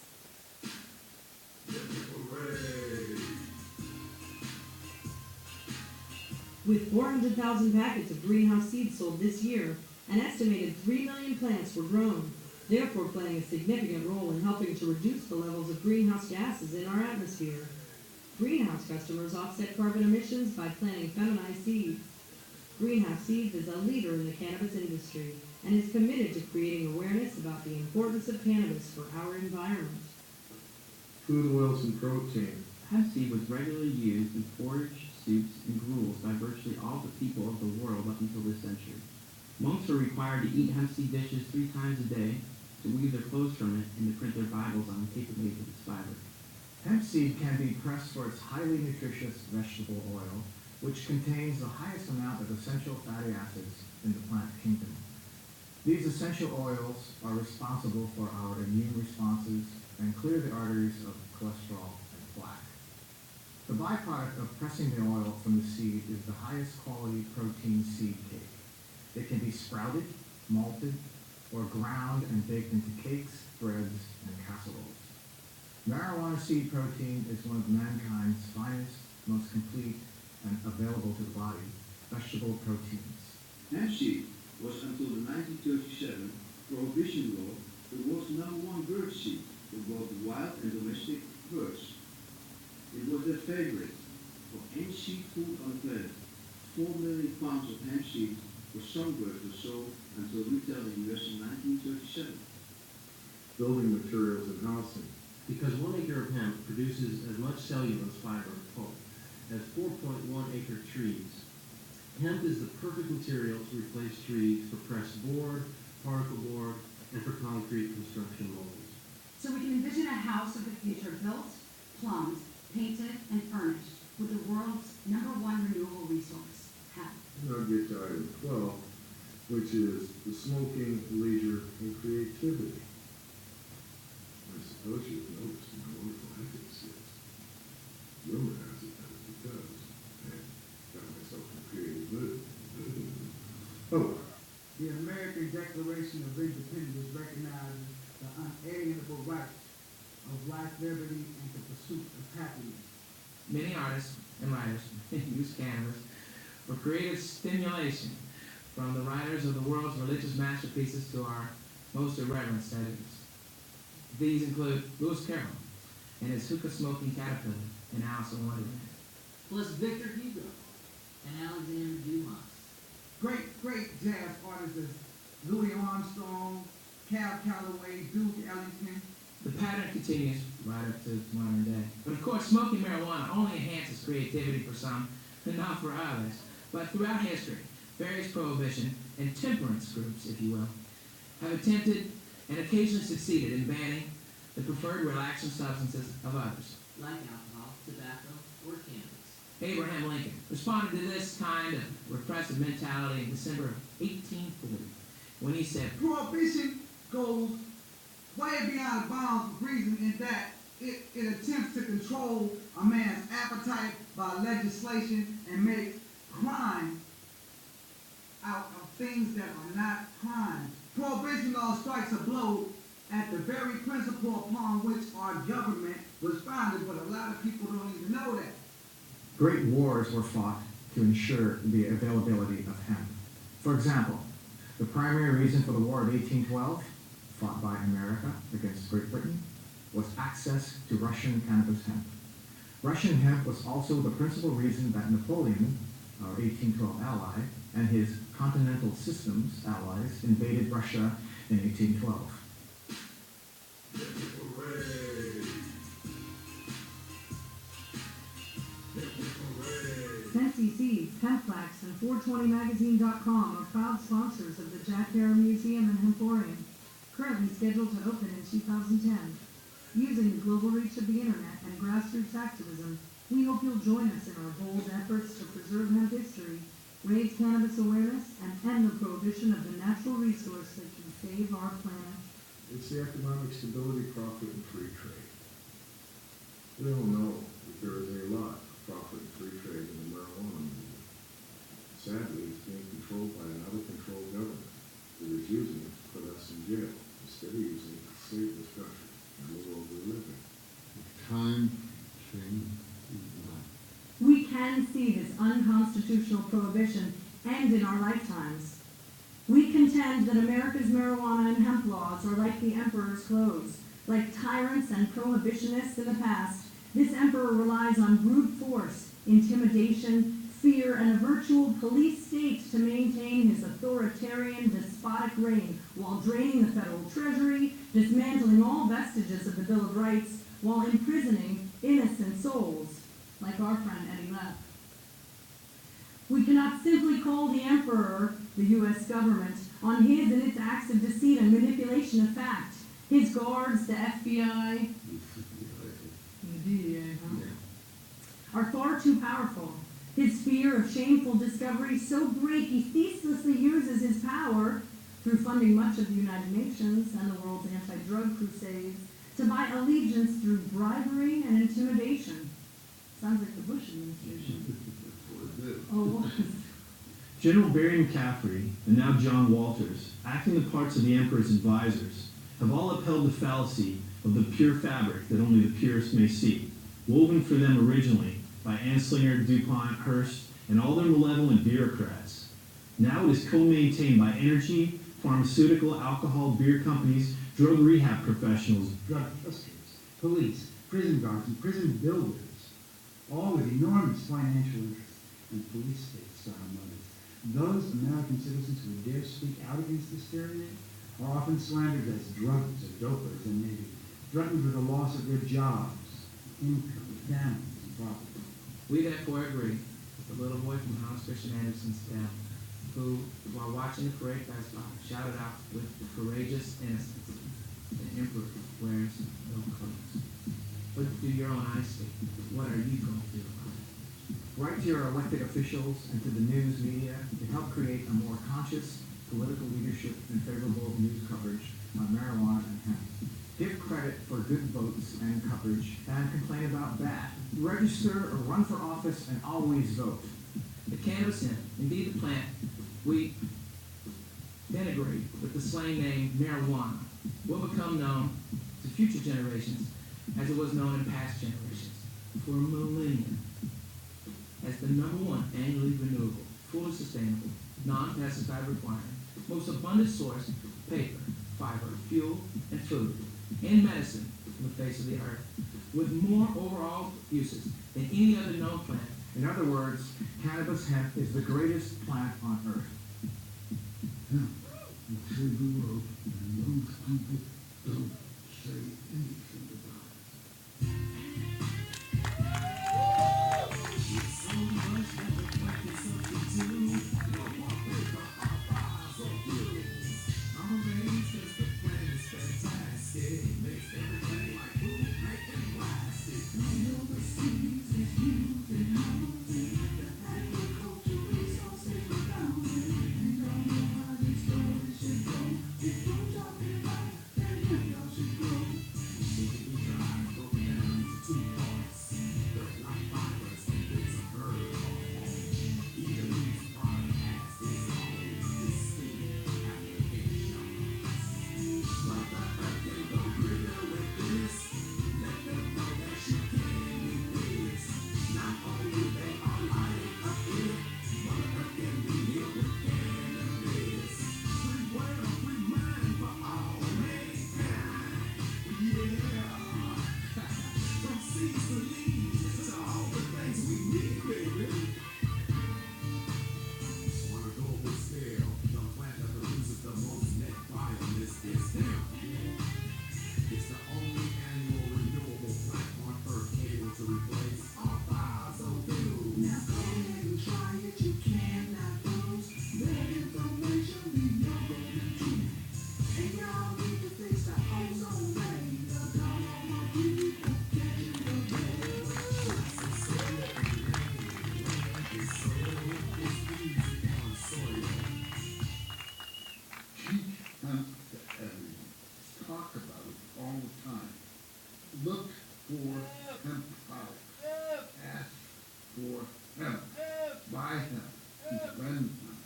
[SPEAKER 13] With 400,000 packets of greenhouse seeds sold this year, an estimated 3 million plants were grown, therefore playing a significant role in helping to reduce the levels of greenhouse gases in our atmosphere. Greenhouse customers offset carbon emissions by planting feminized seeds. Greenhouse Seeds is a leader in the cannabis industry and is committed to creating awareness about the importance of cannabis for our environment.
[SPEAKER 8] Food oils and protein.
[SPEAKER 18] Hemp seed was regularly used in porridge, soups, and gruels by virtually all the people of the world up until this century. Monks were required to eat hemp seed dishes 3 times a day, to weave their clothes from it, and to print their Bibles on the paper made with its fiber.
[SPEAKER 11] Hemp seed can be pressed for its highly nutritious vegetable oil, which contains the highest amount of essential fatty acids in the plant kingdom. These essential oils are responsible for our immune responses and clear the arteries of cholesterol and plaque. The byproduct of pressing the oil from the seed is the highest quality protein seed cake. It can be sprouted, malted, or ground and baked into cakes, breads, and casseroles. Marijuana seed protein is one of mankind's finest, most complete, and available to the body vegetable proteins.
[SPEAKER 7] Hemp seed was until the 1937 Prohibition law the world's #1 bird seed for both wild and domestic birds. It was their favorite for any seafood on the planet. 4 million pounds of hemp seed for songbirds were sold until retail in the US in 1937.
[SPEAKER 8] Building materials and housing.
[SPEAKER 15] Because 1 acre of hemp produces as much cellulose fiber pulp as 4.1 acre trees. Hemp is the perfect material to replace trees for pressed board, particle board, and for concrete construction molds.
[SPEAKER 10] So we can envision a house of the future built, plumbed, painted, and furnished with the world's #1 renewable resource, hemp.
[SPEAKER 8] And I'll get to item 12, which is the smoking, leisure, and creativity. I suppose you've noticed my wonderful emphasis. Rumor has it that it's because I got myself in a creative mood. Oh,
[SPEAKER 17] The American Declaration of Independence recognizes the unalienable rights of life, liberty, and the pursuit of happiness.
[SPEAKER 18] Many artists and writers use cannabis for creative stimulation, from the writers of the world's religious masterpieces to our most irreverent settings. These include Lewis Carroll and his hookah smoking caterpillar in Alice in Wonderland.
[SPEAKER 17] Plus Victor Hugo and Alexander Dumas. Great jazz artists as Louis Armstrong, Cal Calloway, Duke Ellington.
[SPEAKER 18] The pattern continues right up to modern day. But of course, smoking marijuana only enhances creativity for some and not for others. But throughout history, various prohibition and temperance groups, if you will, have attempted and occasionally succeeded in banning the preferred relaxing substances of others.
[SPEAKER 17] Like alcohol, tobacco, or cannabis.
[SPEAKER 18] Abraham Lincoln responded to this kind of repressive mentality in December of 1840 when he said,
[SPEAKER 17] Prohibition goes way beyond the bounds of reason in that it attempts to control a man's appetite by legislation and make crime out of things that are not crime. Prohibition law strikes a blow at the very principle upon which our government was founded, but a lot of people don't even know that.
[SPEAKER 11] Great wars were fought to ensure the availability of hemp. For example, the primary reason for the War of 1812, fought by America against Great Britain, was access to Russian cannabis hemp. Russian hemp was also the principal reason that Napoleon, our 1812 ally, and his Continental Systems allies invaded Russia in 1812.
[SPEAKER 13] Fancy Seeds, Hempflax, and 420magazine.com are proud sponsors of the Jack Herer Museum and Hemporium, currently scheduled to open in 2010. Using the global reach of the internet and grassroots activism, we hope you'll join us in our bold efforts to preserve hemp history, raise cannabis awareness, and end the prohibition of the natural resource that can save our planet.
[SPEAKER 8] It's the economic stability, profit, and free trade. We all know that there is a lot of profit and free trade in the marijuana movement. Sadly, it's being controlled by an out-of-control government that is using it to put us in jail instead of using it to save this country and the world we live in. It's time to change.
[SPEAKER 13] We can see this unconstitutional prohibition end in our lifetimes. We contend that America's marijuana and hemp laws are like the emperor's clothes. Like tyrants and prohibitionists in the past, this emperor relies on brute force, intimidation, fear, and a virtual police state to maintain his authoritarian, despotic reign, while draining the federal treasury, dismantling all vestiges of the Bill of Rights, while imprisoning innocent souls, like our friend Eddie Leff. We cannot simply call the emperor, the U.S. government, on his and its acts of deceit and manipulation of fact. His guards, the FBI, the DEA, are far too powerful. His fear of shameful discovery so great he ceaselessly uses his power, through funding much of the United Nations and the world's anti-drug crusades, to buy allegiance through bribery and intimidation. Sounds like the Bush administration. Oh,
[SPEAKER 9] General Barry McCaffrey and now John Walters, acting the parts of the Emperor's advisors, have all upheld the fallacy of the pure fabric that only the purest may see, woven for them originally by Anslinger, DuPont, Hearst, and all their malevolent bureaucrats. Now it is co-maintained by energy, pharmaceutical, alcohol, beer companies, drug rehab professionals,
[SPEAKER 17] Drug trusters, police, prison guards, and prison builders, all with enormous financial interests and police state-style motives. Those American citizens who dare speak out against this tyranny are often slandered as druggers or dopers and maybe threatened with the loss of their jobs, income, families, and property.
[SPEAKER 18] We therefore agree with the little boy from Hans Christian Andersen's tale, who, while watching the parade pass by, shouted out with courageous innocence, "The emperor wears no clothes." What do your own eyes see? What are you going to do about it?
[SPEAKER 11] Write to your elected officials and to the news media to help create a more conscious political leadership and favorable news coverage on marijuana and hemp. Give credit for good votes and coverage and complain about bad. Register or run for office and always vote.
[SPEAKER 18] The cannabis hemp, indeed the plant, we denigrate with the slang name marijuana, will become known to future generations as it was known in past generations for millennia as the #1 annually renewable, fully sustainable, non-pesticide requiring, most abundant source of paper, fiber, fuel, and food in medicine on the face of the earth, with more overall uses than any other known plant.
[SPEAKER 11] In other words, cannabis hemp is the greatest plant on earth.
[SPEAKER 8] Hemp will save the world, and most people don't say anything about it. Talk about it all the time. Look for hemp products. Ask for hemp. Buy hemp. Blend hemp.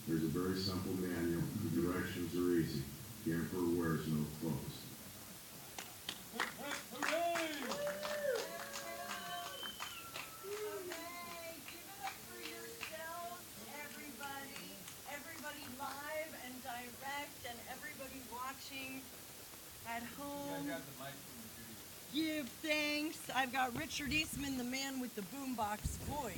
[SPEAKER 14] There's a very simple manual. The directions are easy. The emperor wears no clothes.
[SPEAKER 2] Everybody live and direct, and everybody watching at home. Give thanks. I've got Richard Eastman, the man with the boombox voice.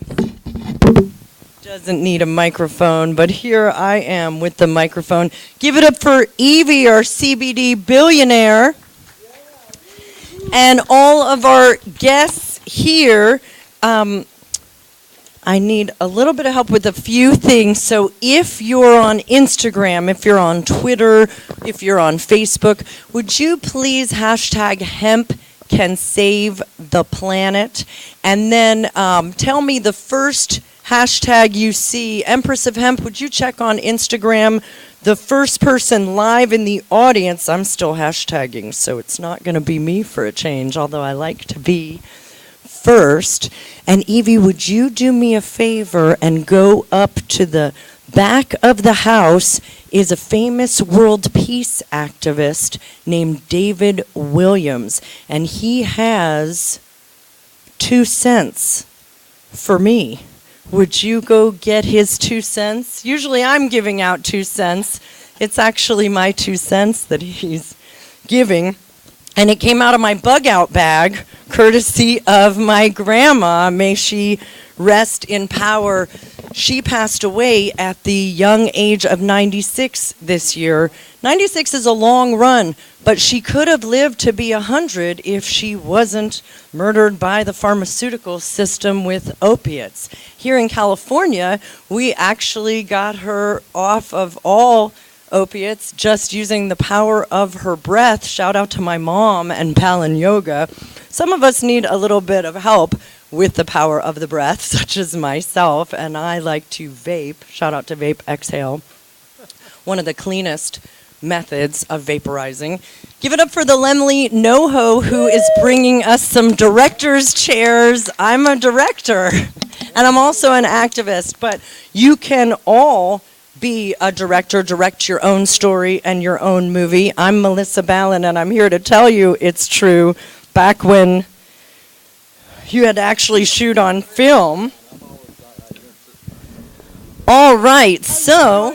[SPEAKER 2] Doesn't need a microphone, but here I am with the microphone. Give it up for Evie, our CBD billionaire, and all of our guests here. I need a little bit of help with a few things. So if you're on Instagram, if you're on Twitter, if you're on Facebook, would you please hashtag hemp can save the planet? And then tell me the first hashtag you see. Empress of Hemp, would you check on Instagram? The first person live in the audience, I'm still hashtagging, so it's not going to be me for a change, although I like to be first. And Evie, would you do me a favor and go up to the back of the house? Is a famous world peace activist named David Williams, and he has 2 cents for me. Would you go get his 2 cents? Usually I'm giving out 2 cents. It's actually my 2 cents that he's giving. And it came out of my bug out bag, courtesy of my grandma. May she rest in power. She passed away at the young age of 96 this year. 96 is a long run, but she could have lived to be 100 if she wasn't murdered by the pharmaceutical system with opiates. Here in California, we actually got her off of all opiates just using the power of her breath. Shout out to my mom and Palin Yoga. Some of us need a little bit of help with the power of the breath, such as myself, and I like to vape. Shout out to Vape Exhale, one of the cleanest methods of vaporizing. Give it up for the Lemley NoHo, who is bringing us some director's chairs. I'm a director, and I'm also an activist, but you can all be a director, direct your own story and your own movie. I'm Melissa Ballin, and I'm here to tell you it's true. Back when you had to actually shoot on film. All right, so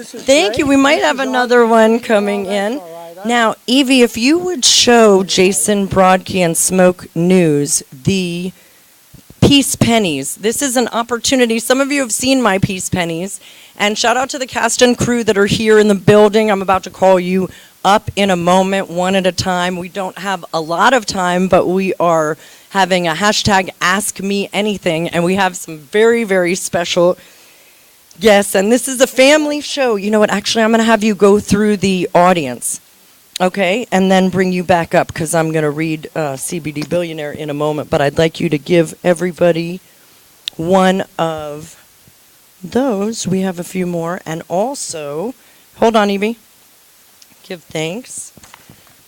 [SPEAKER 2] thank you. We might have another one coming in. Now, Evie, if you would show Jason Brodke and Smoke News the Peace Pennies. This is an opportunity. Some of you have seen my Peace Pennies. And shout out to the cast and crew that are here in the building. I'm about to call you up in a moment, one at a time. We don't have a lot of time, but we are having a hashtag Ask Me Anything. And we have some very, very special guests. And this is a family show. You know what? Actually, I'm going to have you go through the audience. Okay, and then bring you back up because I'm going to read CBD Billionaire in a moment, but I'd like you to give everybody one of those. We have a few more, and also, hold on, Evie. Give thanks.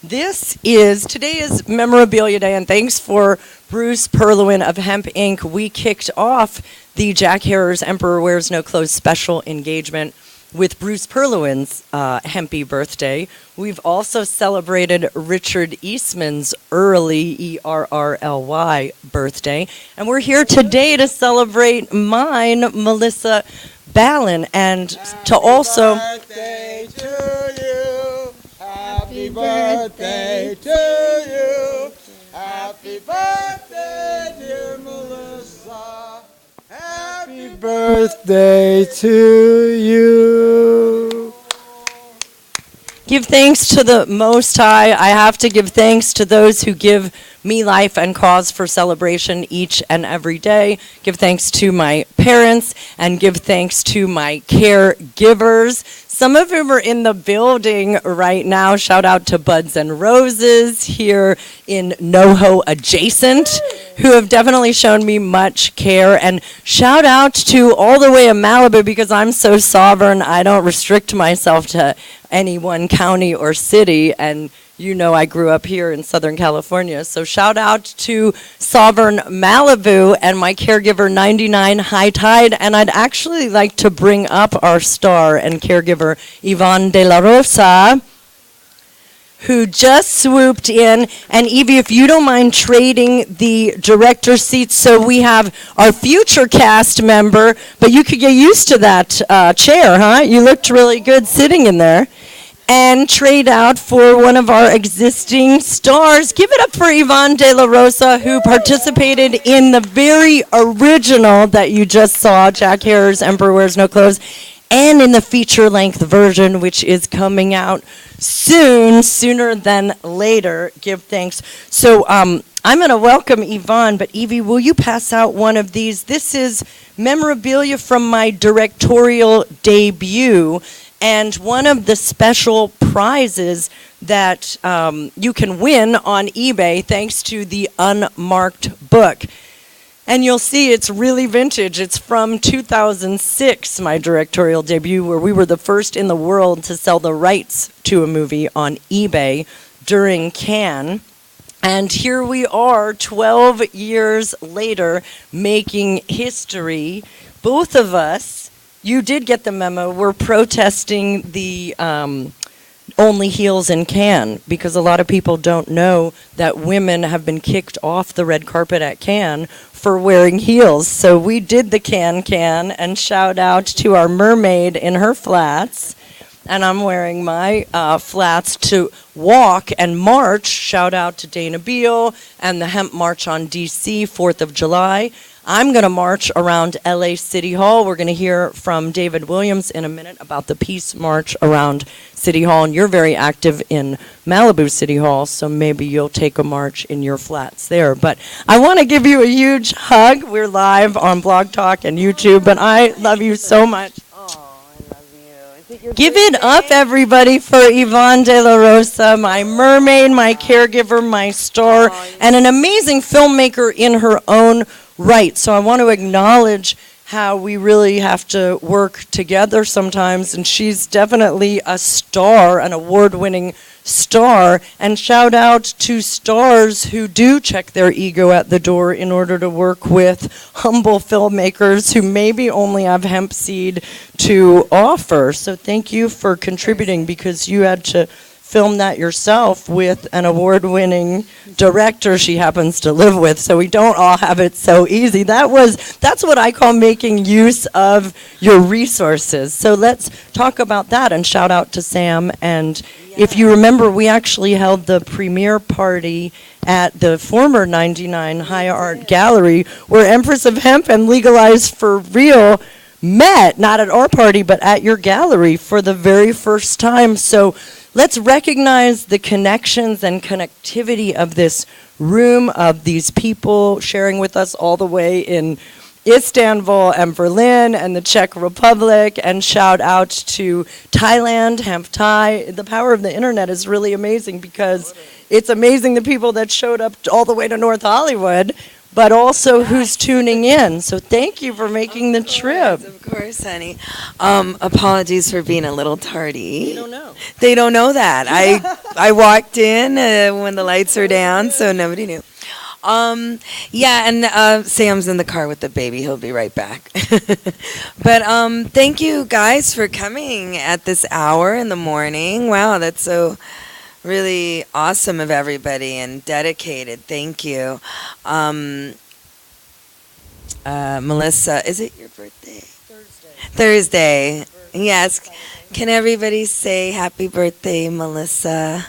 [SPEAKER 2] Today is Memorabilia Day, and thanks for Bruce Perlowin of Hemp Inc. We kicked off the Jack Harrer's Emperor Wears No Clothes special engagement with Bruce Perlowin's Hempy birthday. We've also celebrated Richard Eastman's early, E-R-R-L-Y, birthday. And we're here today to celebrate mine, Melissa Ballin, and to also...
[SPEAKER 4] Birthday to you. Happy birthday to you. Happy birthday, dear Melissa. Happy
[SPEAKER 1] Birthday to you.
[SPEAKER 2] Give thanks to the Most High. I have to give thanks to those who give me life and cause for celebration each and every day. Give thanks to my parents and give thanks to my caregivers. Some of them are in the building right now. Shout out to Buds and Roses here in NoHo adjacent, who have definitely shown me much care. And shout out to all the way in Malibu, because I'm so sovereign, I don't restrict myself to any one county or city. And you know I grew up here in Southern California. So shout out to Sovereign Malibu and my caregiver 99 High Tide. And I'd actually like to bring up our star and caregiver Yvonne De La Rosa, who just swooped in. And Evie, if you don't mind trading the director seats, so we have our future cast member, but you could get used to that chair, huh? You looked really good sitting in there. And trade out for one of our existing stars. Give it up for Yvonne De La Rosa, who participated in the very original that you just saw, Jack Harrer's Emperor Wears No Clothes, and in the feature-length version, which is coming out soon, sooner than later. Give thanks. So I'm going to welcome Yvonne, but Evie, will you pass out one of these? This is memorabilia from my directorial debut. And one of the special prizes that you can win on eBay, thanks to the Unmarked book. And you'll see it's really vintage. It's from 2006, my directorial debut, where we were the first in the world to sell the rights to a movie on eBay during Cannes. And here we are, 12 years later, making history. Both of us, you did get the memo. We're protesting the Only Heels in Cannes, because a lot of people don't know that women have been kicked off the red carpet at Cannes for wearing heels. So we did the Cannes, and shout out to our mermaid in her flats. And I'm wearing my flats to walk and march. Shout out to Dana Beal and the Hemp March on DC, 4th of July. I'm going to march around LA City Hall. We're going to hear from David Williams in a minute about the Peace March around City Hall. And you're very active in Malibu City Hall, so maybe you'll take a march in your flats there. But I want to give you a huge hug. We're live on Blog Talk and YouTube, but I love you so much. Give it up, everybody, for Yvonne De La Rosa, my mermaid, my caregiver, my star, and an amazing filmmaker in her own right. So I want to acknowledge how we really have to work together sometimes, and she's definitely a star, an award-winning star. And shout out to stars who do check their ego at the door in order to work with humble filmmakers who maybe only have hemp seed to offer. So thank you for contributing, because you had to film that yourself with an award-winning director she happens to live with, so we don't all have it so easy. That's what I call making use of your resources. So let's talk about that, and shout out to Sam and If you remember, we actually held the premiere party at the former 99 High Art Gallery, where Empress of Hemp and Legalized for Real met, not at our party, but at your gallery for the very first time. So let's recognize the connections and connectivity of this room, of these people sharing with us all the way in Istanbul and Berlin and the Czech Republic, and shout out to Thailand, Hemp Thai. The power of the internet is really amazing, because it's amazing the people that showed up all the way to North Hollywood, but also who's tuning in. So thank you for making the trip.
[SPEAKER 19] Of course, honey. Apologies for being a little tardy.
[SPEAKER 2] They don't know.
[SPEAKER 19] They don't know that. I walked in when the lights were down, so nobody knew. Yeah, and Sam's in the car with the baby. He'll be right back. But thank you guys for coming at this hour in the morning. Wow, that's so really awesome of everybody and dedicated. Thank you. Melissa, is it your birthday? Thursday. Yes. Can everybody say happy birthday, Melissa?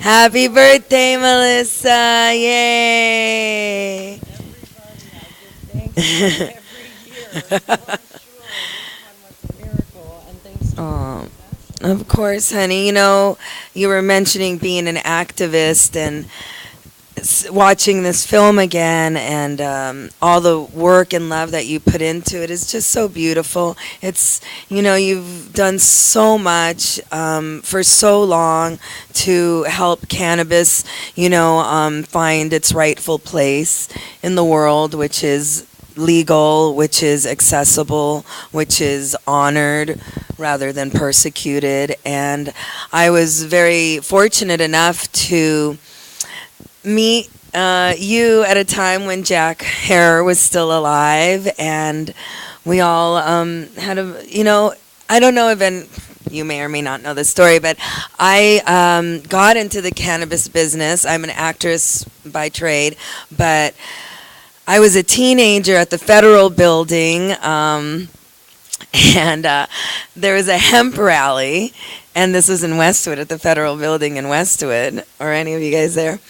[SPEAKER 19] Happy birthday, Melissa. Yay. Oh, of course, honey. You know, you were mentioning being an activist and watching this film again, and all the work and love that you put into it is just so beautiful. It's, you know, you've done so much for so long to help cannabis, you know, find its rightful place in the world, which is legal, which is accessible, which is honored rather than persecuted. And I was very fortunate enough to meet you at a time when Jack Herer was still alive, and we all had a, you know, I don't know if you may or may not know the story, but I got into the cannabis business. I'm an actress by trade, but I was a teenager at the Federal Building, and there was a hemp rally, and this was in Westwood, at the Federal Building in Westwood. Are any of you guys there?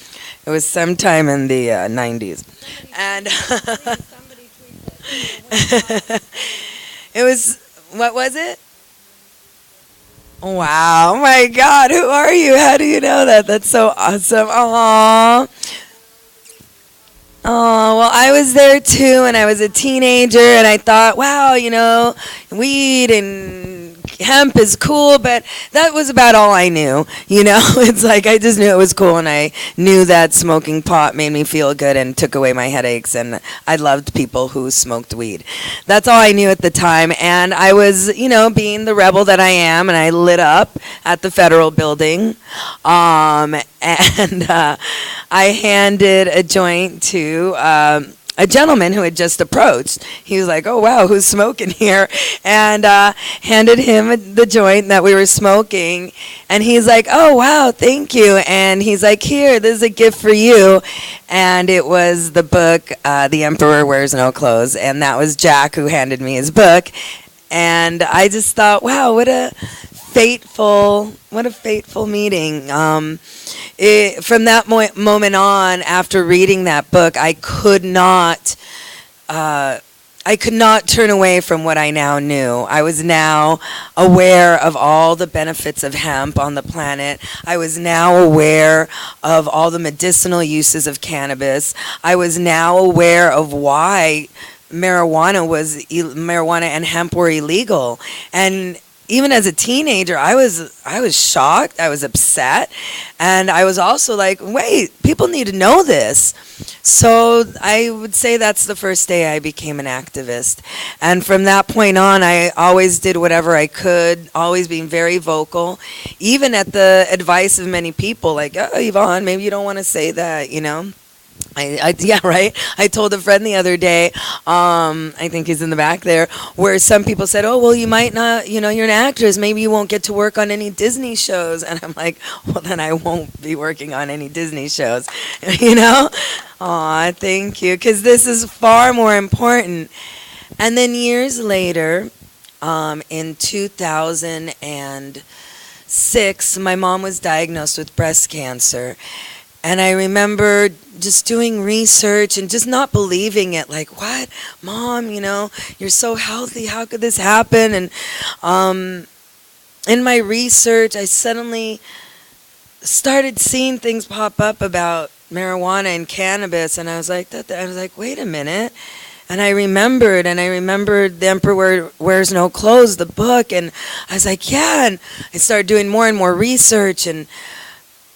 [SPEAKER 19] It was sometime in the 90s. And it was, what was it? Wow, oh my God, who are you? How do you know that? That's so awesome. Aww. Oh, well, I was there too, and I was a teenager, and I thought, wow, you know, weed and hemp is cool, but that was about all I knew, you know? It's like I just knew it was cool, and I knew that smoking pot made me feel good and took away my headaches, and I loved people who smoked weed. That's all I knew at the time, and I was, you know, being the rebel that I am, and I lit up at the Federal Building, and I handed a joint to a gentleman who had just approached. He was like, oh, wow, who's smoking here? And handed him the joint that we were smoking. And he's like, oh, wow, thank you. And he's like, here, this is a gift for you. And it was the book, The Emperor Wears No Clothes. And that was Jack who handed me his book. And I just thought, wow, what a fateful meeting. From that moment on, after reading that book, I could not turn away from what I now knew. I was now aware of all the benefits of hemp on the planet. I was now aware of all the medicinal uses of cannabis. I was now aware of why marijuana and hemp were illegal. And even as a teenager, I was shocked, I was upset, and I was also like, wait, people need to know this. So I would say that's the first day I became an activist. And from that point on, I always did whatever I could, always being very vocal, even at the advice of many people, like, oh, Yvonne, maybe you don't want to say that, you know? Yeah, right. I told a friend the other day, I think he's in the back there, where some people said, oh, well, you might not, you know, you're an actress, maybe you won't get to work on any Disney shows. And I'm like, well, then I won't be working on any Disney shows, you know? Aw, thank you, because this is far more important. And then years later, in 2000 and 6, my mom was diagnosed with breast cancer. And I remember just doing research and just not believing it. Like, what? Mom, you're so healthy. How could this happen? And in my research, I suddenly started seeing things pop up about marijuana and cannabis. And I was like, wait a minute. And I remembered The Emperor Wears No Clothes, the book. And I was like, yeah. And I started doing more and more research. And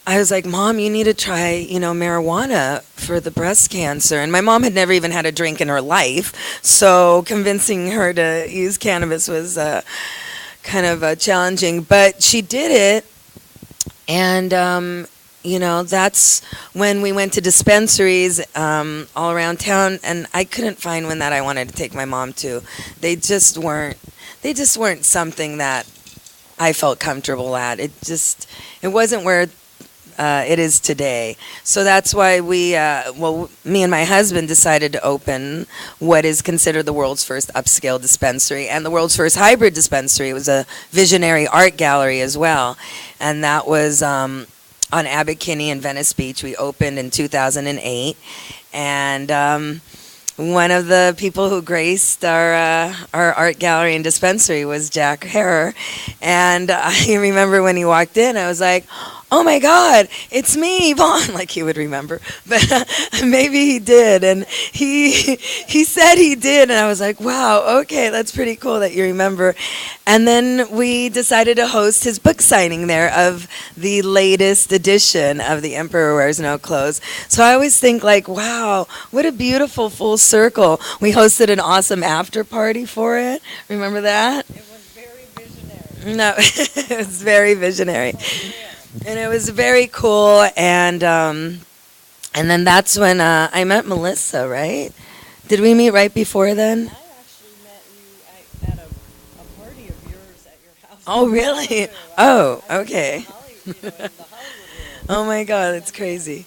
[SPEAKER 19] I was like, Mom, you need to try, marijuana for the breast cancer. And my mom had never even had a drink in her life. So convincing her to use cannabis was kind of challenging. But she did it. And, that's when we went to dispensaries all around town. And I couldn't find one that I wanted to take my mom to. They just weren't something that I felt comfortable at. It wasn't where it is today. So that's why me and my husband decided to open what is considered the world's first upscale dispensary and the world's first hybrid dispensary. It was a visionary art gallery as well. And that was on Abbot Kinney in Venice Beach. We opened in 2008. And one of the people who graced our art gallery and dispensary was Jack Herer. And I remember when he walked in, I was like, oh my God, it's me, Yvonne, like he would remember, but maybe he did, and he said he did, and I was like, wow, okay, that's pretty cool that you remember. And then we decided to host his book signing there of the latest edition of The Emperor Wears No Clothes. So I always think like, wow, what a beautiful full circle. We hosted an awesome after party for it. Remember that? It was very visionary. No, it was very visionary. And it was very cool, and then that's when I met Melissa, right? Did we meet right before then?
[SPEAKER 2] I actually met you at a party of yours at your house.
[SPEAKER 19] Oh, really? Oh, okay. Oh my God, that's crazy.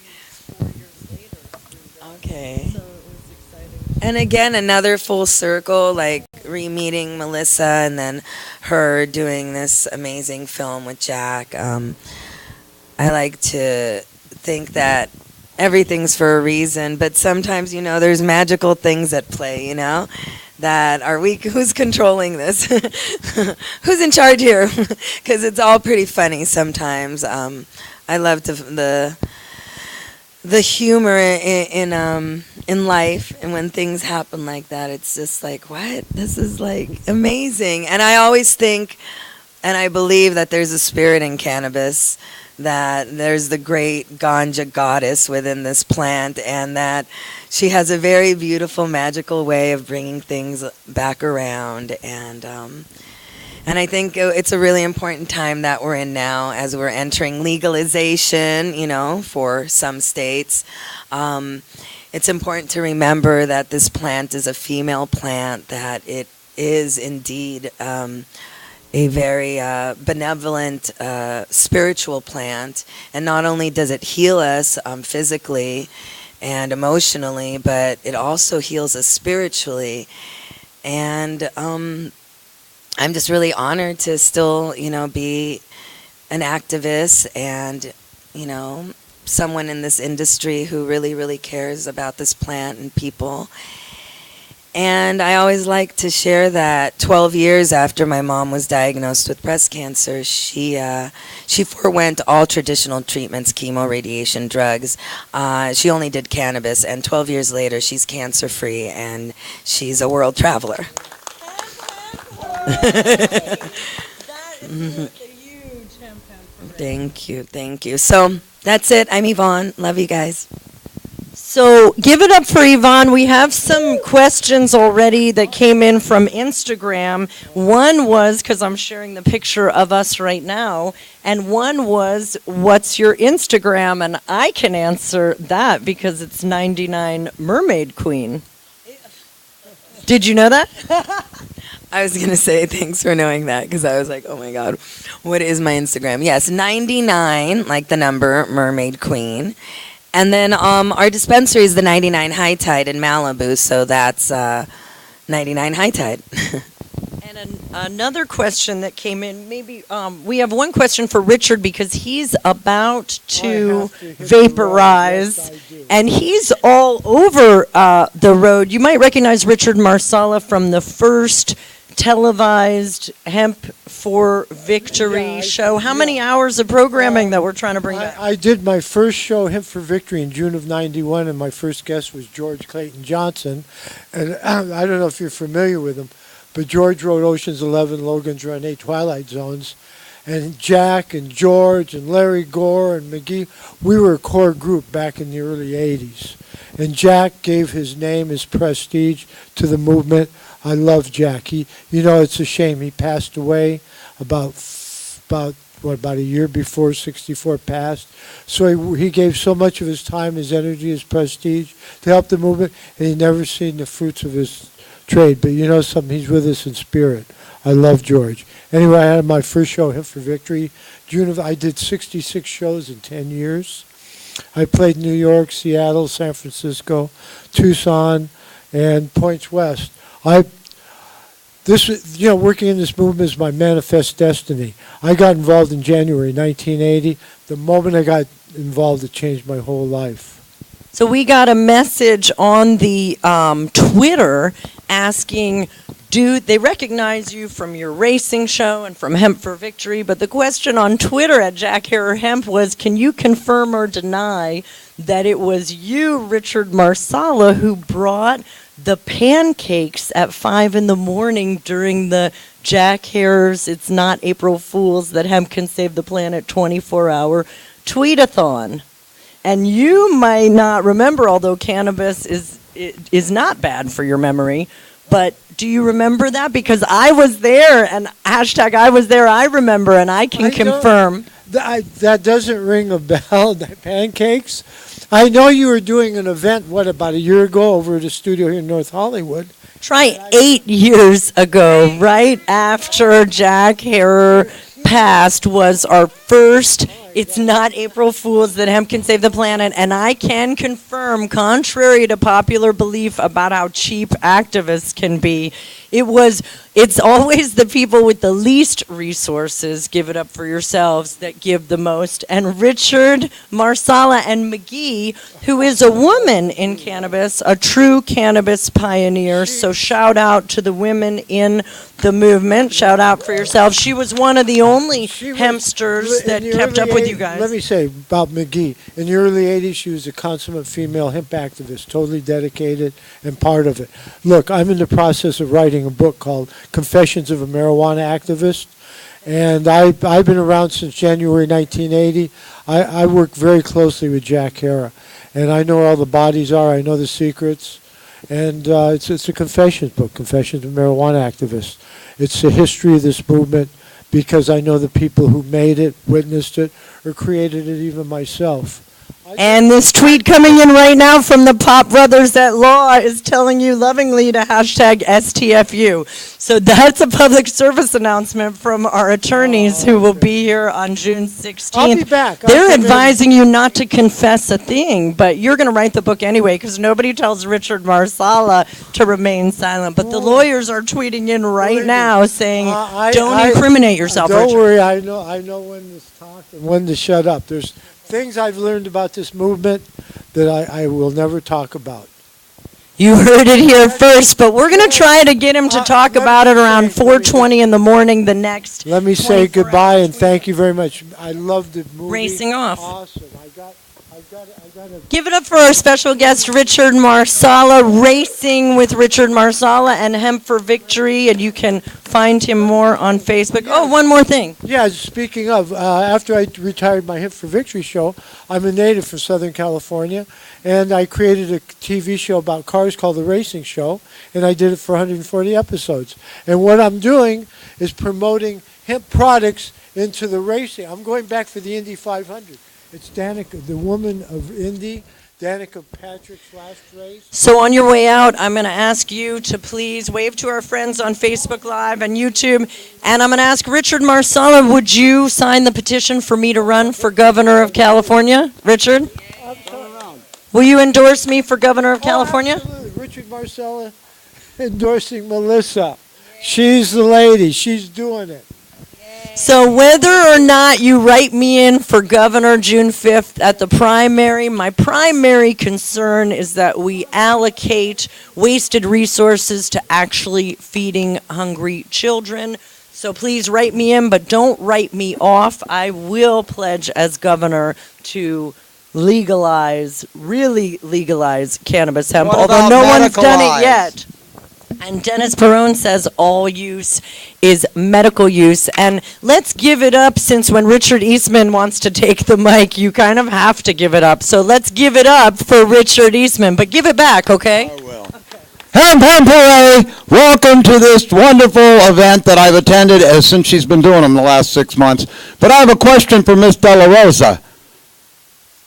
[SPEAKER 2] 4 years later through that.
[SPEAKER 19] Okay.
[SPEAKER 2] So it was exciting.
[SPEAKER 19] And again, another full circle, like re-meeting Melissa and then her doing this amazing film with Jack. I like to think that everything's for a reason, but sometimes, there's magical things at play, that are we, who's controlling this? Who's in charge here? Because it's all pretty funny sometimes. I love the humor in life, and when things happen like that, it's just like, what? This is like amazing. And I always think, and I believe that there's a spirit in cannabis, that there's the great ganja goddess within this plant, and that she has a very beautiful, magical way of bringing things back around. And I think it's a really important time that we're in now as we're entering legalization, for some states. It's important to remember that this plant is a female plant, that it is indeed a very benevolent spiritual plant. And not only does it heal us physically and emotionally, but it also heals us spiritually. And I'm just really honored to still, be an activist and, someone in this industry who really, really cares about this plant and people. And I always like to share that 12 years after my mom was diagnosed with breast cancer, she forewent all traditional treatments, chemo, radiation, drugs. She only did cannabis, and 12 years later, she's cancer-free, and she's a world traveler. Thank you. So that's it. I'm Yvonne. Love you guys.
[SPEAKER 2] So give it up for Yvonne. We have some questions already that came in from Instagram. One was, because I'm sharing the picture of us right now, and one was, what's your Instagram? And I can answer that because it's 99 Mermaid Queen. Did you know that?
[SPEAKER 19] I was going to say thanks for knowing that, because I was like, oh my God, what is my Instagram? Yes, 99, like the number, Mermaid Queen. And then our dispensary is the 99 High Tide in Malibu, so that's 99 High Tide.
[SPEAKER 2] And Another question that came in, maybe we have one question for Richard because he's about to vaporize, and he's all over the road. You might recognize Richard Marsala from the first televised Hemp for Victory show. How many hours of programming that we're trying to bring back?
[SPEAKER 1] I did my first show, Hemp for Victory, in June of '91, and my first guest was George Clayton Johnson. And I don't know if you're familiar with him, but George wrote Ocean's 11, Logan's Run 8, Twilight Zones. And Jack and George and Larry Gore and McGee, we were a core group back in the early 80s. And Jack gave his name, his prestige to the movement. I love Jack. It's a shame. He passed away about a year before 64 passed. So he gave so much of his time, his energy, his prestige to help the movement, and he never seen the fruits of his trade. But you know something, he's with us in spirit. I love George. Anyway, I had my first show, Hemp for Victory. I did 66 shows in 10 years. I played New York, Seattle, San Francisco, Tucson, and Points West. Working in this movement is my manifest destiny. I got involved in January 1980. The moment I got involved, it changed my whole life.
[SPEAKER 2] So we got a message on the Twitter asking, do they recognize you from your racing show and from Hemp for Victory? But the question on Twitter at Jack Herer Hemp was, can you confirm or deny that it was you, Richard Marsala, who brought the pancakes at 5 in the morning during the Jack Herer's It's Not April Fool's That Hemp Can Save the Planet 24-hour tweet-a-thon? And you might not remember, although cannabis is not bad for your memory, but do you remember that? Because I was there, and hashtag I was there, I remember, and I can confirm.
[SPEAKER 1] That doesn't ring a bell, the pancakes. I know you were doing an event, about a year ago over at a studio here in North Hollywood.
[SPEAKER 2] Try 8 years ago, right after Jack Herer passed, was our first It's Not April Fool's That Hemp Can Save the Planet. And I can confirm, contrary to popular belief about how cheap activists can be, it's always the people with the least resources, give it up for yourselves, that give the most. And Richard Marsala and McGee, who is a woman in cannabis, a true cannabis pioneer. So shout out to the women in the movement. Shout out for yourself. She was one of the only hempsters that kept up with you guys.
[SPEAKER 1] Let me say about McGee. In the early 80s, she was a consummate female hemp activist, totally dedicated and part of it. Look, I'm in the process of writing a book called Confessions of a Marijuana Activist, and I've been around since January 1980. I work very closely with Jack Herer, and I know where all the bodies are. I know the secrets, and it's a confessions book, Confessions of a Marijuana Activist. It's the history of this movement, because I know the people who made it, witnessed it, or created it, even myself.
[SPEAKER 2] And this tweet coming in right now from the Pop Brothers at Law is telling you lovingly to hashtag STFU. So that's a public service announcement from our attorneys who will be here on June 16th.
[SPEAKER 1] I'll be back.
[SPEAKER 2] They're advising you not to confess a thing, but you're going to write the book anyway because nobody tells Richard Marsala to remain silent. But the lawyers are tweeting in right now saying, don't incriminate yourself,
[SPEAKER 1] Don't
[SPEAKER 2] Richard.
[SPEAKER 1] worry, I know when to talk and when to shut up. There's things I've learned about this movement that I will never talk about.
[SPEAKER 2] You heard it here first, but we're going to try to get him to talk about it around 4:20 in the morning the next.
[SPEAKER 1] Let me say goodbye and thank you very much. I love the movie.
[SPEAKER 2] Racing off.
[SPEAKER 1] Awesome.
[SPEAKER 2] Give it up for our special guest, Richard Marsala, Racing with Richard Marsala and Hemp for Victory, and you can find him more on Facebook. Oh, one more thing.
[SPEAKER 1] Yeah, speaking of, after I retired my Hemp for Victory show, I'm a native from Southern California, and I created a TV show about cars called The Racing Show, and I did it for 140 episodes. And what I'm doing is promoting hemp products into the racing. I'm going back for the Indy 500. It's Danica, the woman of Indy, Danica Patrick's last race.
[SPEAKER 2] So on your way out, I'm going to ask you to please wave to our friends on Facebook Live and YouTube, and I'm going to ask Richard Marsala, would you sign the petition for me to run for governor of California? Richard? Will you endorse me for governor of California?
[SPEAKER 1] Absolutely. Richard Marsala endorsing Melissa. She's the lady. She's doing it.
[SPEAKER 2] So whether or not you write me in for governor June 5th at the primary, my primary concern is that we allocate wasted resources to actually feeding hungry children. So please write me in, but don't write me off. I will pledge as governor to really legalize cannabis hemp,
[SPEAKER 4] What
[SPEAKER 2] although
[SPEAKER 4] about
[SPEAKER 2] no one's done it
[SPEAKER 4] medicalize?
[SPEAKER 2] yet. And Dennis Perone says all use is medical use. And let's give it up, since when Richard Eastman wants to take the mic, you kind of have to give it up. So let's give it up for Richard Eastman, but give it back, okay?
[SPEAKER 4] Hemp Hooray! Welcome to this wonderful event that I've attended since she's been doing them the last 6 months. But I have a question for Miss Della Rosa.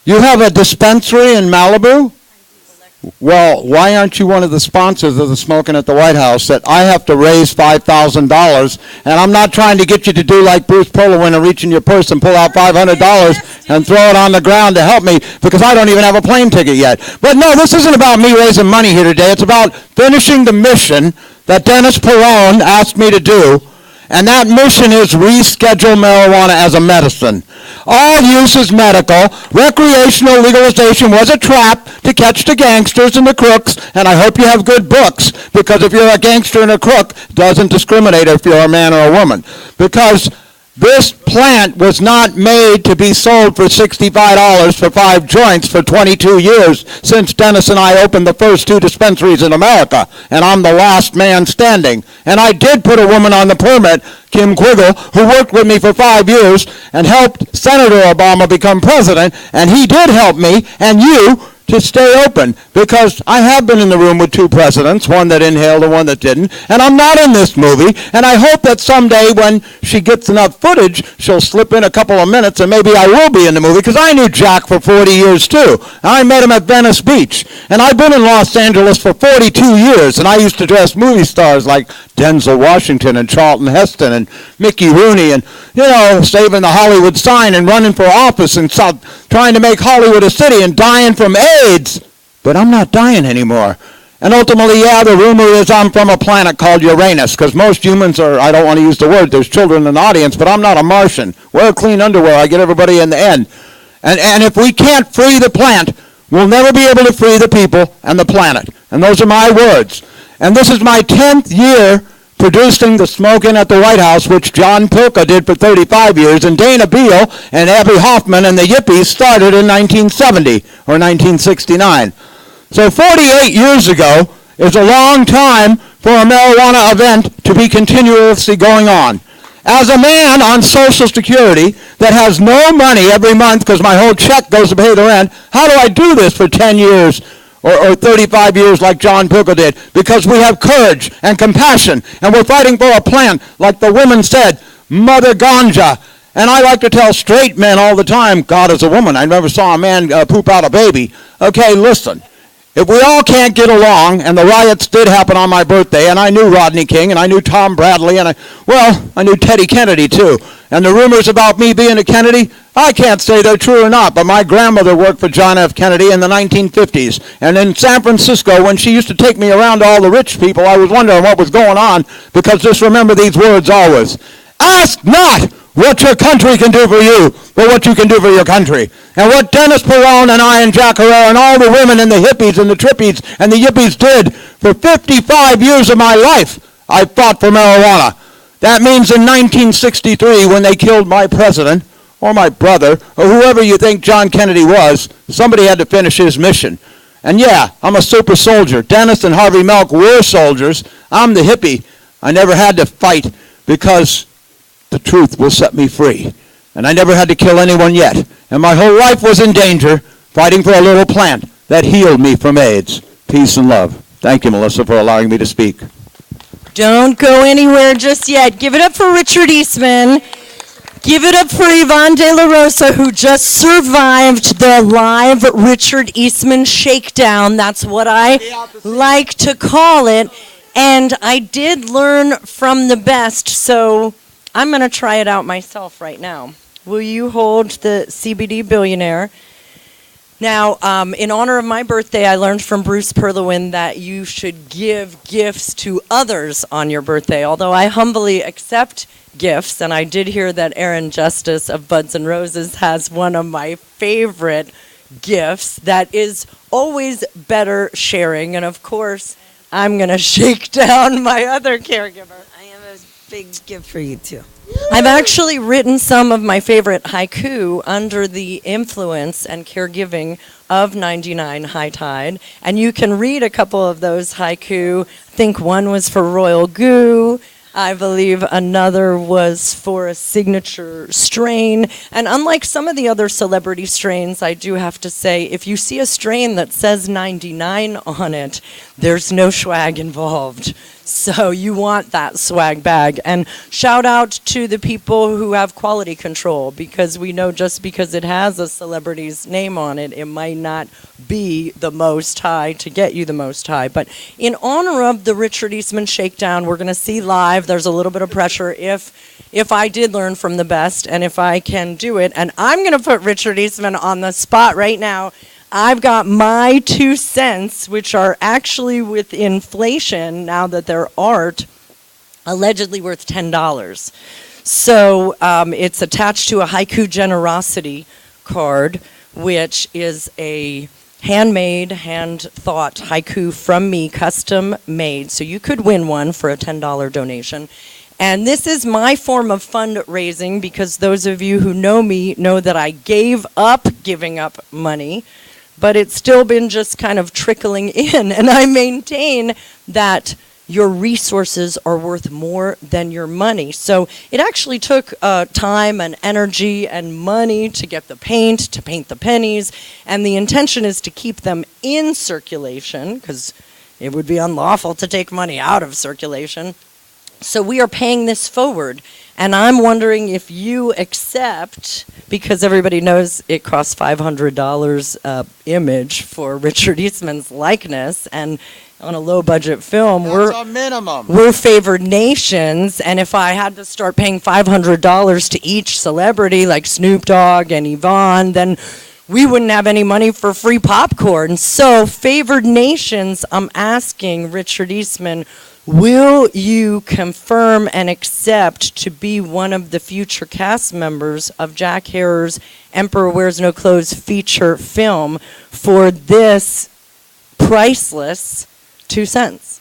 [SPEAKER 4] You have a dispensary in Malibu? Well, why aren't you one of the sponsors of the Smoking at the White House that I have to raise $5,000, and I'm not trying to get you to do like Bruce Polowin and reach in your purse and pull out $500 and throw it on the ground to help me, because I don't even have a plane ticket yet. But no, this isn't about me raising money here today. It's about finishing the mission that Dennis Perone asked me to do, and that mission is reschedule marijuana as a medicine. All use is medical. Recreational legalization was a trap to catch the gangsters and the crooks, and I hope you have good books, because if you're a gangster and a crook, it doesn't discriminate if you're a man or a woman. Because this plant was not made to be sold for $65 for 5 joints for 22 years since Dennis and I opened the first 2 dispensaries in America, and I'm the last man standing. And I did put a woman on the permit, Kim Quiggle, who worked with me for 5 years and helped Senator Obama become president, and he did help me and you to stay open, because I have been in the room with 2 presidents, one that inhaled and one that didn't, and I'm not in this movie, and I hope that someday when she gets enough footage, she'll slip in a couple of minutes and maybe I will be in the movie, because I knew Jack for 40 years too. I met him at Venice Beach, and I've been in Los Angeles for 42 years, and I used to dress movie stars like Denzel Washington and Charlton Heston and Mickey Rooney, and, you know, saving the Hollywood sign and running for office and trying to make Hollywood a city and dying from AIDS. But I'm not dying anymore. And ultimately, yeah, the rumor is I'm from a planet called Uranus, because most humans are, I don't want to use the word, there's children in the audience, but I'm not a Martian. Wear clean underwear, I get everybody in the end. And if we can't free the plant, we'll never be able to free the people and the planet. And those are my words. And this is my 10th year producing the Smoking at the White House, which John Pilka did for 35 years, and Dana Beal and Abby Hoffman and the Yippies started in 1970 or 1969. So 48 years ago is a long time for a marijuana event to be continuously going on. As a man on Social Security that has no money every month because my whole check goes to pay the rent, how do I do this for 10 years? Or 35 years like John Pilka did? Because we have courage and compassion, and we're fighting for a plant, like the women said, Mother Ganja. And I like to tell straight men all the time, God is a woman. I never saw a man poop out a baby. Okay, listen. If we all can't get along, and the riots did happen on my birthday, and I knew Rodney King, and I knew Tom Bradley, and I knew Teddy Kennedy too. And the rumors about me being a Kennedy, I can't say they're true or not, but my grandmother worked for John F. Kennedy in the 1950s. And in San Francisco, when she used to take me around to all the rich people, I was wondering what was going on, because just remember these words always. Ask not what your country can do for you, but what you can do for your country. And what Dennis Perone and I and Jack Herrera and all the women and the hippies and the trippies and the yippies did for 55 years of my life, I fought for marijuana. That means in 1963, when they killed my president, or my brother, or whoever you think John Kennedy was, somebody had to finish his mission. And yeah, I'm a super soldier. Dennis and Harvey Milk were soldiers. I'm the hippie. I never had to fight because the truth will set me free. And I never had to kill anyone yet. And my whole life was in danger fighting for a little plant that healed me from AIDS. Peace and love. Thank you, Melissa, for allowing me to speak.
[SPEAKER 2] Don't go anywhere just yet. Give it up for Richard Eastman. Give it up for Yvonne De La Rosa, who just survived the live Richard Eastman shakedown. That's what I like to call it. And I did learn from the best, so I'm going to try it out myself right now. Will you hold the CBD billionaire? Now, in honor of my birthday, I learned from Bruce Perlowin that you should give gifts to others on your birthday, although I humbly accept gifts, and I did hear that Aaron Justice of Buds and Roses has one of my favorite gifts that is always better sharing, and of course, I'm going to shake down my other caregiver.
[SPEAKER 19] I have a big gift for you, too.
[SPEAKER 2] I've actually written some of my favorite haiku under the influence and caregiving of 99 High Tide, and you can read a couple of those haiku. I think one was for Royal Goo. I believe another was for a signature strain. And unlike some of the other celebrity strains, I do have to say, if you see a strain that says 99 on it, there's no swag involved. So you want that swag bag. And shout out to the people who have quality control, because we know just because it has a celebrity's name on it, it might not be the most high to get you the most high. But in honor of the Richard Eastman Shakedown, we're going to see live. There's a little bit of pressure if I did learn from the best and if I can do it. And I'm going to put Richard Eastman on the spot right now. I've got my 2 cents, which are actually with inflation, now that they're art, allegedly worth $10. So it's attached to a Haiku Generosity card, which is a handmade, hand-thought haiku from me, custom made. So you could win one for a $10 donation. And this is my form of fundraising, because those of you who know me know that I gave up giving up money, but it's still been just kind of trickling in. And I maintain that your resources are worth more than your money. So it actually took time and energy and money to get the paint, to paint the pennies, and the intention is to keep them in circulation, because it would be unlawful to take money out of circulation. So we are paying this forward, and I'm wondering if you accept, because everybody knows it costs $500 image for Richard Eastman's likeness, and on a low-budget film,
[SPEAKER 4] That's a minimum.
[SPEAKER 2] we're favored nations, and if I had to start paying $500 to each celebrity, like Snoop Dogg and Yvonne, then we wouldn't have any money for free popcorn. So, favored nations, I'm asking Richard Eastman, will you confirm and accept to be one of the future cast members of Jack Herer's Emperor Wears No Clothes feature film for this priceless 2 cents?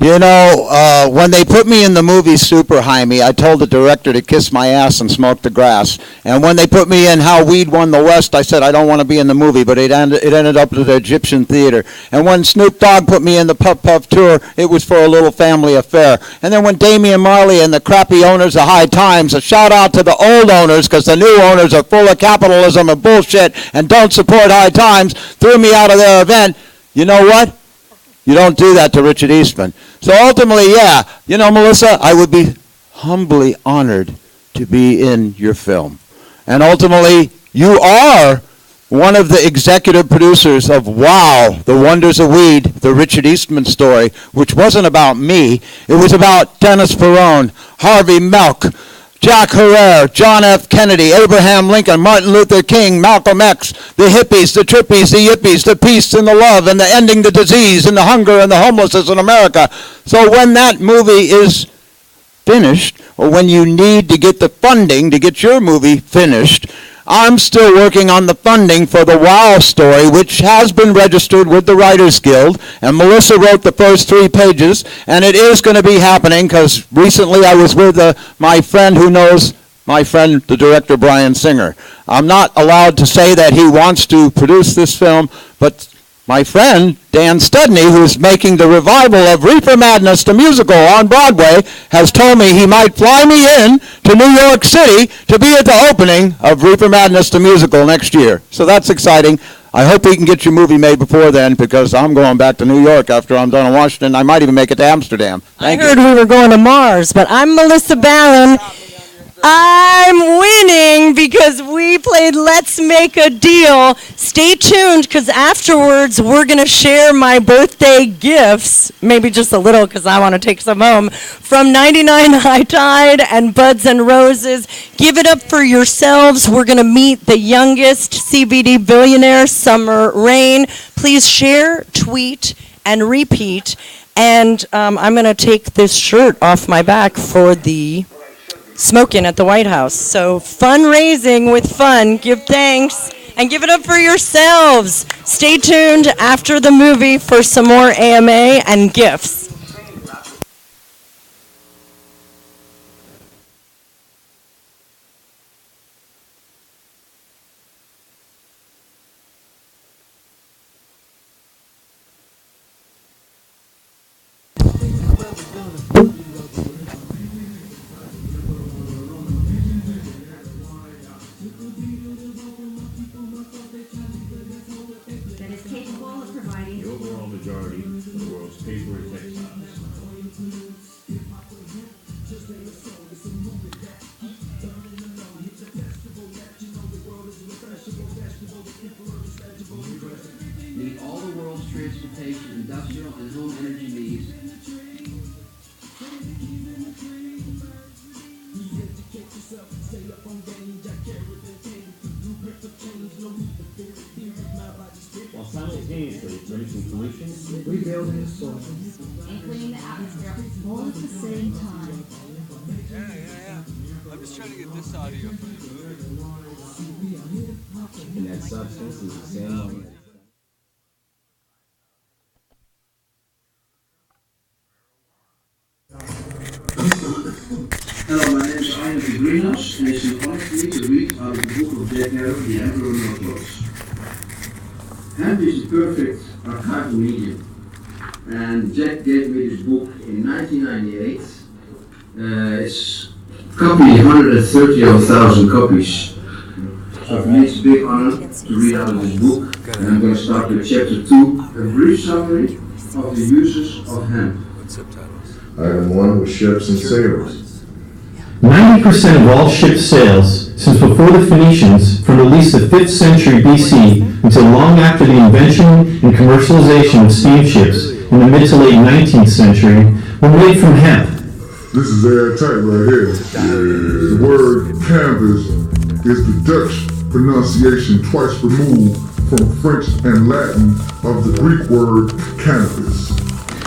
[SPEAKER 4] You know, when they put me in the movie Super Jaime, I told the director to kiss my ass and smoke the grass. And when they put me in How Weed Won the West, I said I don't want to be in the movie, but it ended up at the Egyptian Theater. And when Snoop Dogg put me in the Puff Puff Tour, it was for a little family affair. And then when Damian Marley and the crappy owners of High Times, a shout out to the old owners, because the new owners are full of capitalism and bullshit and don't support High Times, threw me out of their event. You know what? You don't do that to Richard Eastman. So ultimately, yeah, you know, Melissa, I would be humbly honored to be in your film. And ultimately, you are one of the executive producers of Wow, The Wonders of Weed, the Richard Eastman story, which wasn't about me. It was about Dennis Perone, Harvey Milk, Jack Herer, John F. Kennedy, Abraham Lincoln, Martin Luther King, Malcolm X, the hippies, the trippies, the yippies, the peace and the love, and the ending the disease and the hunger and the homelessness in America. So when that movie is finished, or when you need to get the funding to get your movie finished, I'm still working on the funding for the WOW story, which has been registered with the Writers Guild, and Melissa wrote the first 3 pages, and it is going to be happening, because recently I was with my friend who knows my friend, the director, Brian Singer. I'm not allowed to say that he wants to produce this film, but my friend, Dan Studney, who's making the revival of Reefer Madness, the musical, on Broadway, has told me he might fly me in to New York City to be at the opening of Reefer Madness, the musical, next year. So that's exciting. I hope we can get your movie made before then, because I'm going back to New York after I'm done in Washington. I might even make it to Amsterdam.
[SPEAKER 2] I heard we were going to Mars, but I'm Melissa Barron. I'm winning because we played Let's Make a Deal. Stay tuned because afterwards we're going to share my birthday gifts, maybe just a little because I want to take some home, from 99 High Tide and Buds and Roses. Give it up for yourselves. We're going to meet the youngest CBD billionaire, Summer Rain. Please share, tweet, and repeat. And I'm going to take this shirt off my back for the smoking at the White House. So fundraising with fun. Give thanks and give it up for yourselves. Stay tuned after the movie for some more AMA and gifts.
[SPEAKER 10] That is capable of providing
[SPEAKER 16] The overall majority of the world's paper and textiles.
[SPEAKER 6] Meet all the world's transportation, industrial, and home energy needs.
[SPEAKER 16] While simultaneously reducing pollution,
[SPEAKER 11] Rebuilding soil.
[SPEAKER 10] and cleaning the atmosphere all at the same time.
[SPEAKER 3] Yeah. I'm just trying to get this audio from the movie.
[SPEAKER 6] And that substance is the same one that
[SPEAKER 7] Hello, my name is Arjen de Greenhouse, and it's an honor for me to read out of the book of Jack Harrow, The Emperor No Clothes. Hemp is the perfect archival medium, and Jack gave me this book in 1998. It's copied 130,000 copies. So for me it's a big honor to read out of this book, and I'm going to start with chapter 2, a brief summary of the uses of hemp.
[SPEAKER 8] Item 1 was ships and sailors.
[SPEAKER 9] 90% of all ship sails since before the Phoenicians, from at least the 5th century BC until long after the invention and commercialization of steamships in the mid to late 19th century, were made from hemp.
[SPEAKER 8] This is airtight right here. The word canvas is the Dutch pronunciation twice removed from French and Latin of the Greek word cannabis.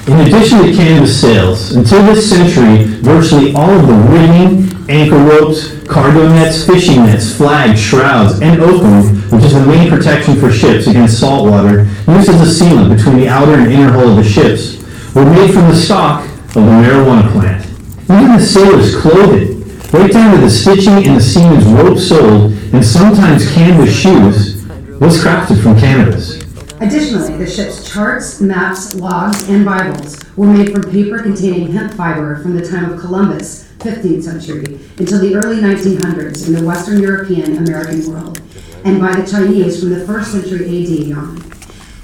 [SPEAKER 9] In addition to canvas sails, until this century, virtually all of the rigging, anchor ropes, cargo nets, fishing nets, flags, shrouds, and oakum, which is the main protection for ships against salt water, used as a sealant between the outer and inner hull of the ships, were made from the stalk of the marijuana plant. Even the sailors' clothing, right down to the stitching in the seamen's rope soled, and sometimes canvas shoes, was crafted from cannabis.
[SPEAKER 10] Additionally, the ship's charts, maps, logs, and Bibles were made from paper containing hemp fiber from the time of Columbus, 15th century, until the early 1900s in the Western European American world, and by the Chinese from the 1st century AD on.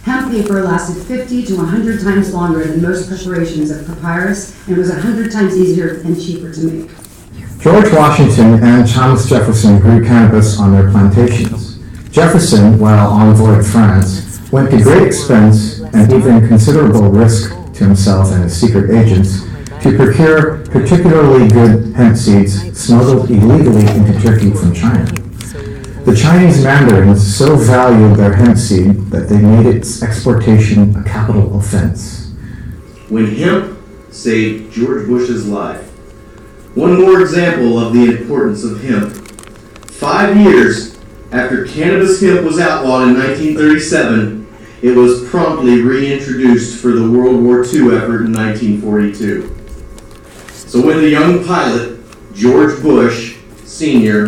[SPEAKER 10] Hemp paper lasted 50 to 100 times longer than most preparations of papyrus and was 100 times easier and cheaper to make.
[SPEAKER 11] George Washington and Thomas Jefferson grew cannabis on their plantations. Jefferson, while envoy of France, went to great expense and even considerable risk to himself and his secret agents to procure particularly good hemp seeds smuggled illegally into Turkey from China. The Chinese mandarins so valued their hemp seed that they made its exportation a capital offense.
[SPEAKER 12] When hemp saved George Bush's life. One more example of the importance of hemp. 5 years after cannabis hemp was outlawed in 1937, it was promptly reintroduced for the World War II effort in 1942. So when the young pilot, George Bush Sr.,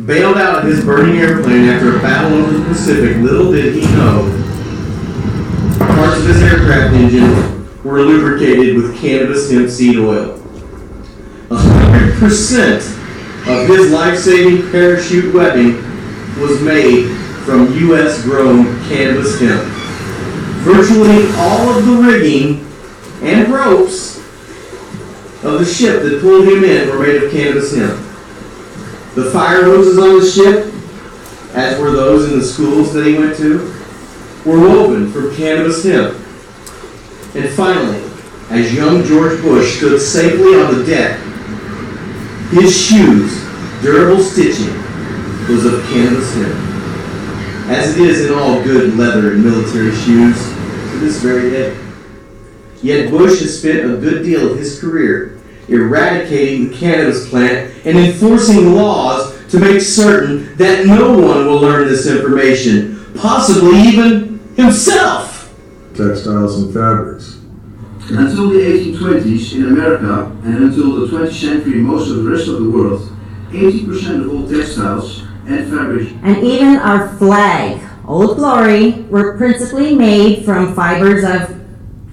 [SPEAKER 12] bailed out of his burning airplane after a battle over the Pacific, little did he know parts of his aircraft engine were lubricated with cannabis hemp seed oil. 100% of his life-saving parachute webbing was made from U.S.-grown cannabis hemp. Virtually all of the rigging and ropes of the ship that pulled him in were made of cannabis hemp. The fire hoses on the ship, as were those in the schools that he went to, were woven from cannabis hemp. And finally, as young George Bush stood safely on the deck, his shoes, durable stitching, was of cannabis hemp, as it is in all good leather and military shoes to this very day. Yet Bush has spent a good deal of his career eradicating the cannabis plant and enforcing laws to make certain that no one will learn this information, possibly even himself.
[SPEAKER 8] Textiles and fabrics.
[SPEAKER 7] Until the 1820s in America and until the 20th century most of the rest of the world, 80% of all textiles and fabrics
[SPEAKER 20] and even our flag, Old Glory, were principally made from fibers of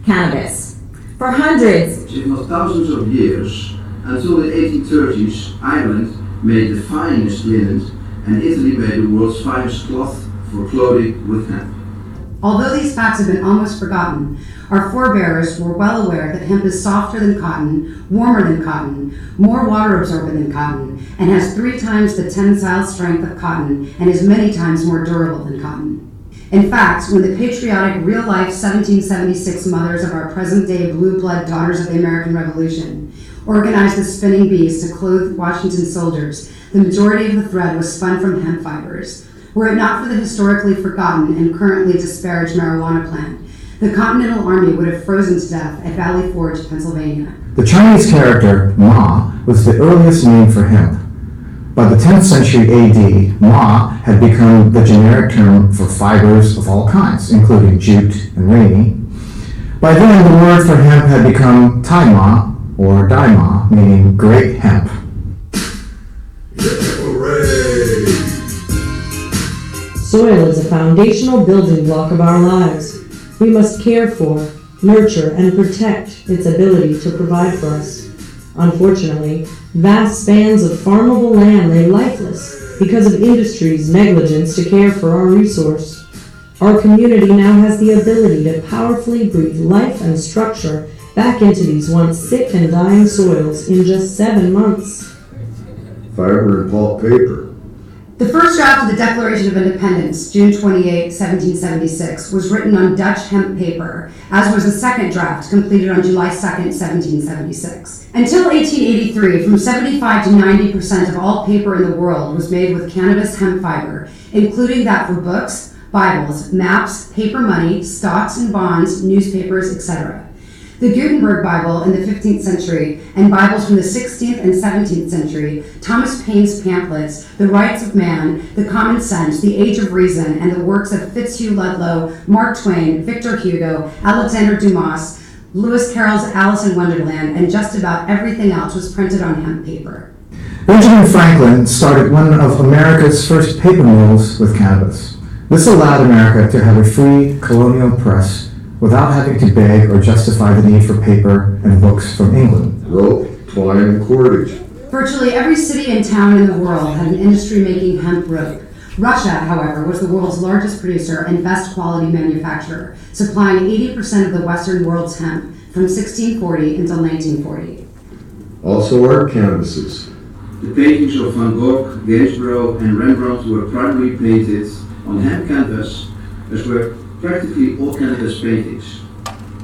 [SPEAKER 20] cannabis. For hundreds,
[SPEAKER 7] if not thousands of years, until the 1830s, Ireland made the finest linen and Italy made the world's finest cloth for clothing with hemp.
[SPEAKER 10] Although these facts have been almost forgotten, our forebears were well aware that hemp is softer than cotton, warmer than cotton, more water absorbent than cotton, and has 3 times the tensile strength of cotton and is many times more durable than cotton. In fact, when the patriotic, real-life 1776 mothers of our present-day blue blood daughters of the American Revolution organized the spinning bees to clothe Washington soldiers, the majority of the thread was spun from hemp fibers. Were it not for the historically forgotten and currently disparaged marijuana plant, the Continental Army would have frozen to death at Valley Forge, Pennsylvania.
[SPEAKER 11] The Chinese character Ma was the earliest name for hemp. By the 10th century AD, Ma had become the generic term for fibers of all kinds, including jute and rainy. By then, the word for hemp had become Tai Ma, or Dai Ma, meaning great hemp.
[SPEAKER 13] Soil is a foundational building block of our lives. We must care for, nurture, and protect its ability to provide for us. Unfortunately, vast spans of farmable land lay lifeless because of industry's negligence to care for our resource. Our community now has the ability to powerfully breathe life and structure back into these once sick and dying soils in just 7 months.
[SPEAKER 8] Fiber and pulp paper.
[SPEAKER 10] The first draft of the Declaration of Independence, June 28, 1776, was written on Dutch hemp paper, as was the second draft, completed on July 2, 1776. Until 1883, from 75 to 90% of all paper in the world was made with cannabis hemp fiber, including that for books, Bibles, maps, paper money, stocks and bonds, newspapers, etc. The Gutenberg Bible in the 15th century and Bibles from the 16th and 17th century, Thomas Paine's pamphlets, The Rights of Man, The Common Sense, The Age of Reason, and the works of Fitzhugh Ludlow, Mark Twain, Victor Hugo, Alexander Dumas, Lewis Carroll's Alice in Wonderland, and just about everything else was printed on hemp paper.
[SPEAKER 11] Benjamin Franklin started one of America's first paper mills with cannabis. This allowed America to have a free colonial press without having to beg or justify the need for paper and books from England.
[SPEAKER 8] Rope, twine, and cordage.
[SPEAKER 10] Virtually every city and town in the world had an industry making hemp rope. Russia, however, was the world's largest producer and best quality manufacturer, supplying 80% of the Western world's hemp from 1640 until 1940.
[SPEAKER 8] Also art canvases.
[SPEAKER 7] The paintings of Van Gogh, Gainsborough, and Rembrandt were primarily painted on hemp canvas, as were practically all cannabis paintings.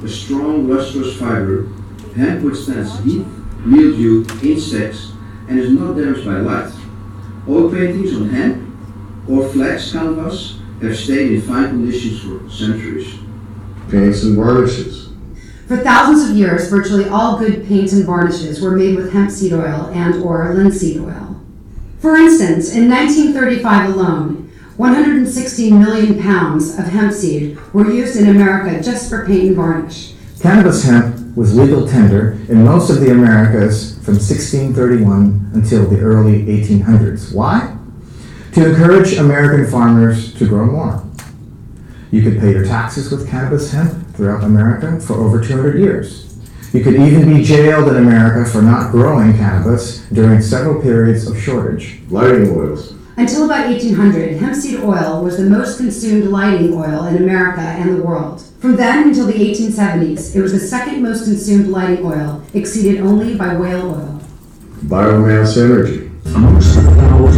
[SPEAKER 7] A strong, lustrous fiber, hemp withstands heat, mildew, insects, and is not damaged by light. All paintings on hemp or flax canvas have stayed in fine conditions for centuries.
[SPEAKER 8] Paints and varnishes.
[SPEAKER 10] For thousands of years, virtually all good paints and varnishes were made with hemp seed oil and or linseed oil. For instance, in 1935 alone, 160 million pounds of hemp seed were used in America just for paint and varnish.
[SPEAKER 11] Cannabis hemp was legal tender in most of the Americas from 1631 until the early 1800s. Why? To encourage American farmers to grow more. You could pay your taxes with cannabis hemp throughout America for over 200 years. You could even be jailed in America for not growing cannabis during several periods of shortage.
[SPEAKER 8] Lighting oils.
[SPEAKER 10] Until about 1800, hemp seed oil was the most consumed lighting oil in America and the world. From then until the 1870s, it was the second most consumed lighting oil, exceeded only by whale oil.
[SPEAKER 8] Biomass energy.
[SPEAKER 14] Amongst the thousands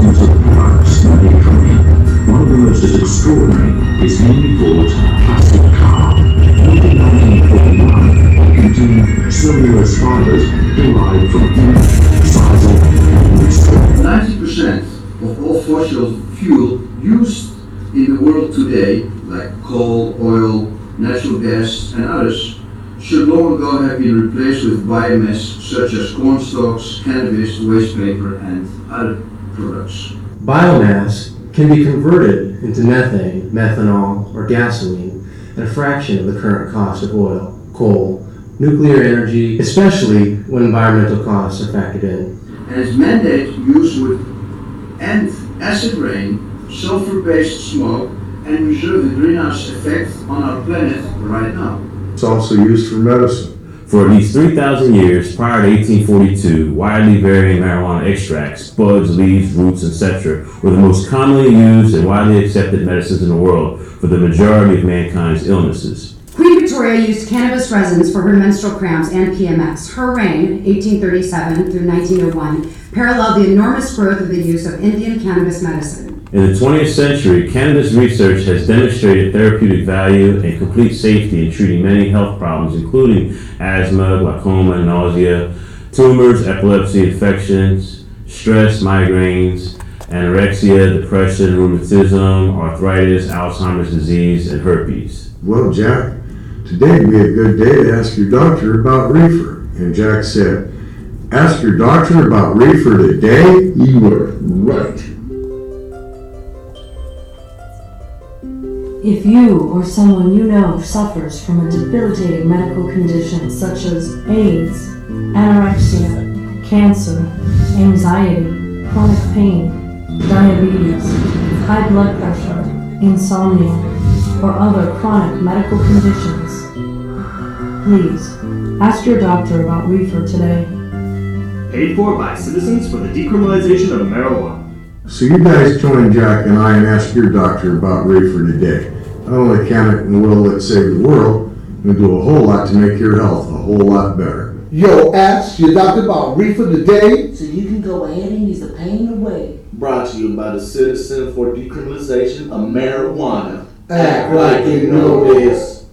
[SPEAKER 14] products made from it. One of the most extraordinary is Henry Ford's plastic car. Built in 1941, it contained cellulose fibers derived from hemp, sisal, and wood.
[SPEAKER 7] 90% of all fossil fuel used in the world today, like coal, oil, natural gas, and others, should long ago have been replaced with biomass such as corn stalks, cannabis, waste paper, and other products.
[SPEAKER 15] Biomass can be converted into methane, methanol, or gasoline at a fraction of the current cost of oil, coal, nuclear energy, especially when environmental costs are factored in.
[SPEAKER 7] And its mandate use would end acid rain, sulfur-based smoke, and reserve the greenhouse effect on our planet right now.
[SPEAKER 8] It's also used for medicine.
[SPEAKER 16] For at least 3,000 years prior to 1842, widely varying marijuana extracts, buds, leaves, roots, etc., were the most commonly used and widely accepted medicines in the world for the majority of mankind's illnesses.
[SPEAKER 10] Queen Victoria used cannabis resins for her menstrual cramps and PMS. Her reign, 1837 through 1901, paralleled the enormous growth of the use of Indian cannabis medicine.
[SPEAKER 16] In the 20th century, cannabis research has demonstrated therapeutic value and complete safety in treating many health problems, including asthma, glaucoma, nausea, tumors, epilepsy, infections, stress, migraines, anorexia, depression, rheumatism, arthritis, Alzheimer's disease, and herpes.
[SPEAKER 8] Well, Jack, today would be a good day to ask your doctor about reefer. And Jack said, ask your doctor about reefer today? You were right.
[SPEAKER 13] If you or someone you know suffers from a debilitating medical condition such as AIDS, anorexia, cancer, anxiety, chronic pain, diabetes, high blood pressure, insomnia, or other chronic medical conditions, please ask your doctor about reefer today.
[SPEAKER 9] Paid for by Citizens for the Decriminalization of Marijuana.
[SPEAKER 8] So you guys join Jack and I and ask your doctor about reefer today. Not only can it and will it save the world, it'll do a whole lot to make your health a whole lot better.
[SPEAKER 21] Yo, ask your doctor about reefer today.
[SPEAKER 22] So you can go ahead and use the pain away.
[SPEAKER 21] Brought to you by the Citizen for Decriminalization of Marijuana. Act like you know this.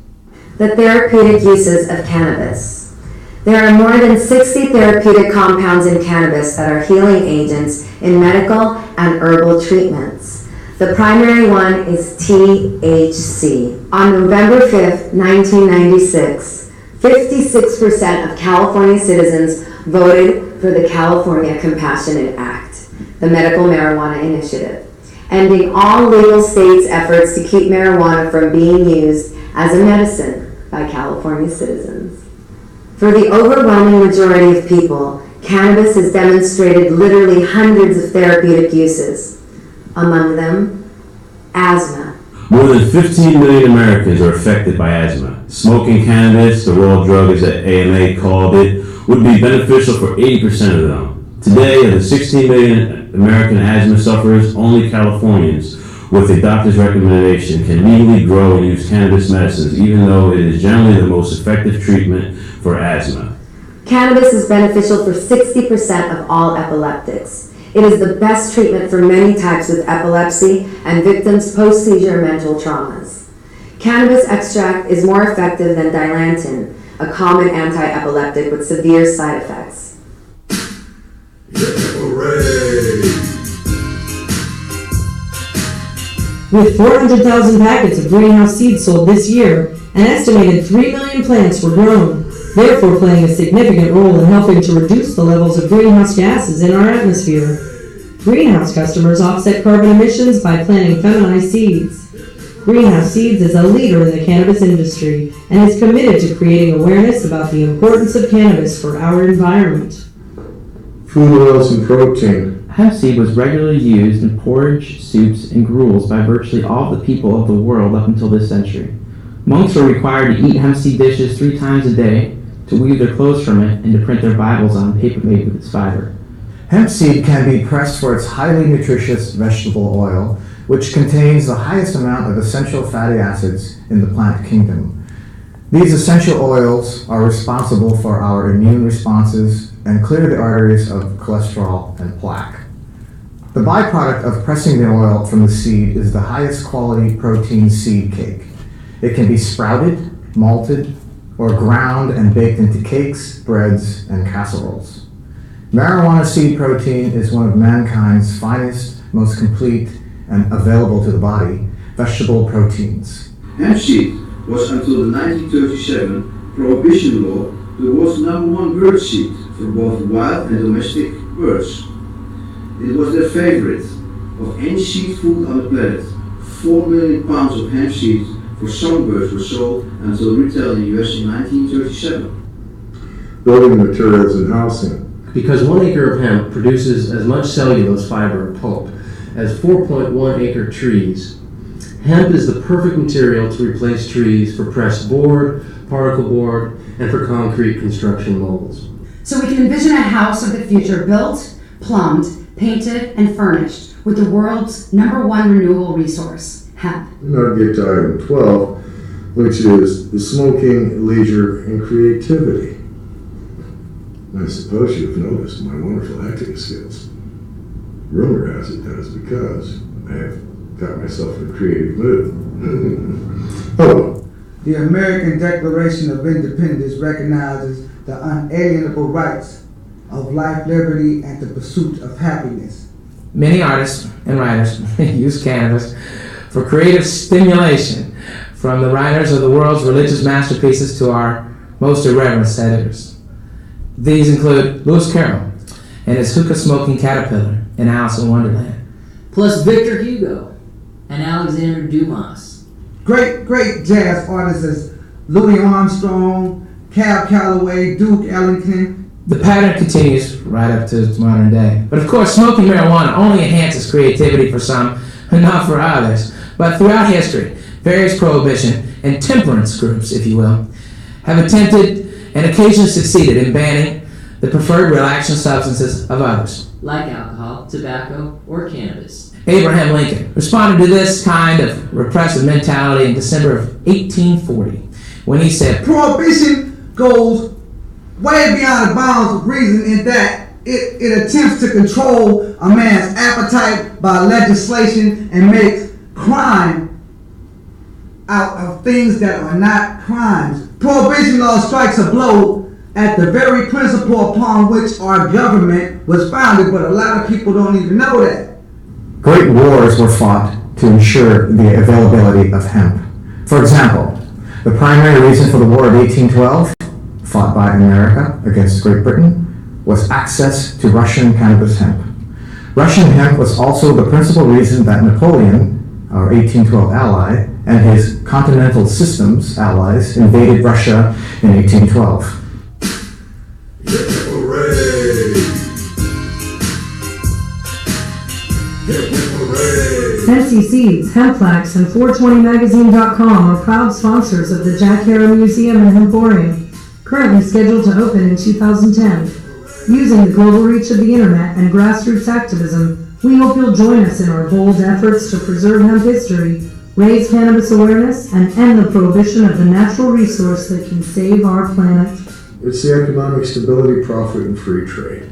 [SPEAKER 20] The therapeutic uses of cannabis. There are more than 60 therapeutic compounds in cannabis that are healing agents in medical and herbal treatments. The primary one is THC. On November 5th, 1996, 56% of California citizens voted for the California Compassionate Act, the Medical Marijuana Initiative, ending all legal states' efforts to keep marijuana from being used as a medicine by California citizens. For the overwhelming majority of people, cannabis has demonstrated literally hundreds of therapeutic uses. Among them, asthma.
[SPEAKER 16] More than 15 million Americans are affected by asthma. Smoking cannabis, the raw drug as the AMA called it, would be beneficial for 80% of them. Today, of the 16 million American asthma sufferers, only Californians with a doctor's recommendation can legally grow and use cannabis medicines, even though it is generally the most effective treatment for asthma.
[SPEAKER 20] Cannabis is beneficial for 60% of all epileptics. It is the best treatment for many types of epilepsy and victims' post-seizure mental traumas. Cannabis extract is more effective than Dilantin, a common anti-epileptic with severe side effects.
[SPEAKER 13] With 400,000 packets of greenhouse seeds sold this year, an estimated 3 million plants were grown, therefore playing a significant role in helping to reduce the levels of greenhouse gases in our atmosphere. Greenhouse customers offset carbon emissions by planting feminized seeds. Greenhouse Seeds is a leader in the cannabis industry and is committed to creating awareness about the importance of cannabis for our environment.
[SPEAKER 8] Food oils and protein.
[SPEAKER 18] Hemp seed was regularly used in porridge, soups, and gruels by virtually all the people of the world up until this century. Monks were required to eat hemp seed dishes 3 times a day, to weave their clothes from it, and to print their Bibles on paper made with its fiber.
[SPEAKER 11] Hemp seed can be pressed for its highly nutritious vegetable oil, which contains the highest amount of essential fatty acids in the plant kingdom. These essential oils are responsible for our immune responses and clear the arteries of cholesterol and plaque. The byproduct of pressing the oil from the seed is the highest quality protein seed cake. It can be sprouted, malted, or ground and baked into cakes, breads, and casseroles. Marijuana seed protein is one of mankind's finest, most complete, and available to the body vegetable proteins.
[SPEAKER 7] Hemp seed was until the 1937 prohibition law the world's #1 bird seed for both wild and domestic birds. It was their favorite of any seed food on the planet. 4 million pounds of hemp seed for songbirds were sold until retail in the US in 1937.
[SPEAKER 8] Building materials and housing.
[SPEAKER 15] Because 1 acre of hemp produces as much cellulose fiber and pulp as 4.1 acre trees, hemp is the perfect material to replace trees for pressed board, particle board, and for concrete construction molds.
[SPEAKER 10] So we can envision a house of the future built, plumbed, painted, and furnished with the world's #1 renewable resource, hemp.
[SPEAKER 8] Now get to item 12, which is the smoking, leisure, and creativity. I suppose you've noticed my wonderful acting skills. Rumor has it that is because I have got myself in a creative mood. Oh.
[SPEAKER 5] The American Declaration of Independence recognizes the unalienable rights of life, liberty, and the pursuit of happiness.
[SPEAKER 17] Many artists and writers use cannabis for creative stimulation, from the writers of the world's religious masterpieces to our most irreverent editors. These include Lewis Carroll and his hookah-smoking caterpillar in Alice in Wonderland.
[SPEAKER 23] Plus Victor Hugo and Alexander Dumas.
[SPEAKER 5] Great jazz artists as Louis Armstrong, Cab Calloway, Duke Ellington.
[SPEAKER 17] The pattern continues right up to modern day. But of course, smoking marijuana only enhances creativity for some and not for others. But throughout history, various prohibition and temperance groups, if you will, have attempted and occasionally succeeded in banning the preferred relaxant substances of others.
[SPEAKER 23] Like alcohol, tobacco, or cannabis.
[SPEAKER 17] Abraham Lincoln responded to this kind of repressive mentality in December of 1840 when he said,
[SPEAKER 5] "Prohibition goes way beyond the bounds of reason in that it attempts to control a man's appetite by legislation and makes crime out of things that are not crimes. Prohibition law strikes a blow at the very principle upon which our government was founded, but a lot of people don't even know that."
[SPEAKER 11] Great wars were fought to ensure the availability of hemp. For example, the primary reason for the War of 1812, fought by America against Great Britain, was access to Russian cannabis hemp. Russian hemp was also the principal reason that Napoleon, our 1812 ally, and his Continental Systems allies invaded Russia in 1812.
[SPEAKER 13] NC Seeds, Hemplax, and 420magazine.com are proud sponsors of the Jack Harrow Museum and Hemporium, currently scheduled to open in 2010. Using the global reach of the internet and grassroots activism, we hope you'll join us in our bold efforts to preserve hemp history, raise cannabis awareness, and end the prohibition of the natural resource that can save our planet.
[SPEAKER 8] It's the economic stability, profit, and free trade.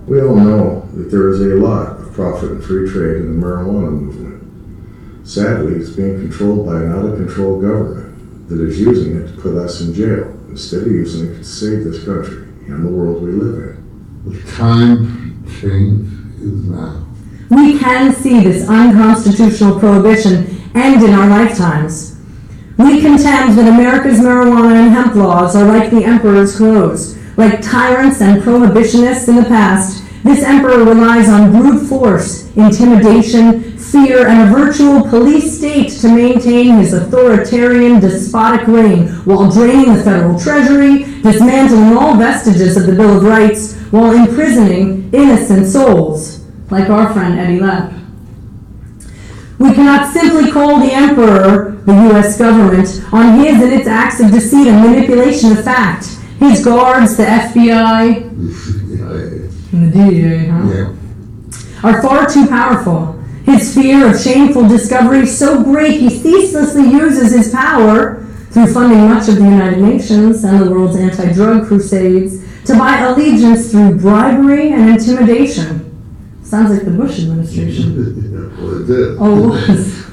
[SPEAKER 8] We all know that there is a lot of profit and free trade in the marijuana movement. Sadly, it's being controlled by an out-of-control government that is using it to put us in jail instead of using it to save this country and the world we live in.
[SPEAKER 24] The time to change is now.
[SPEAKER 13] We can see this unconstitutional prohibition end in our lifetimes. We contend that America's marijuana and hemp laws are like the emperor's clothes. Like tyrants and prohibitionists in the past, this emperor relies on brute force, intimidation, fear, and a virtual police state to maintain his authoritarian, despotic reign, while draining the federal treasury, dismantling all vestiges of the Bill of Rights, while imprisoning innocent souls, like our friend Eddie Lepp. We cannot simply call the emperor, the U.S. government, on his and its acts of deceit and manipulation of fact. His guards, the FBI, and the DEA, are far too powerful. His fear of shameful discovery so great he ceaselessly uses his power, through funding much of the United Nations and the world's anti-drug crusades, to buy allegiance through bribery and intimidation. Sounds like the Bush administration.
[SPEAKER 24] Well, it did.
[SPEAKER 13] Oh, it was.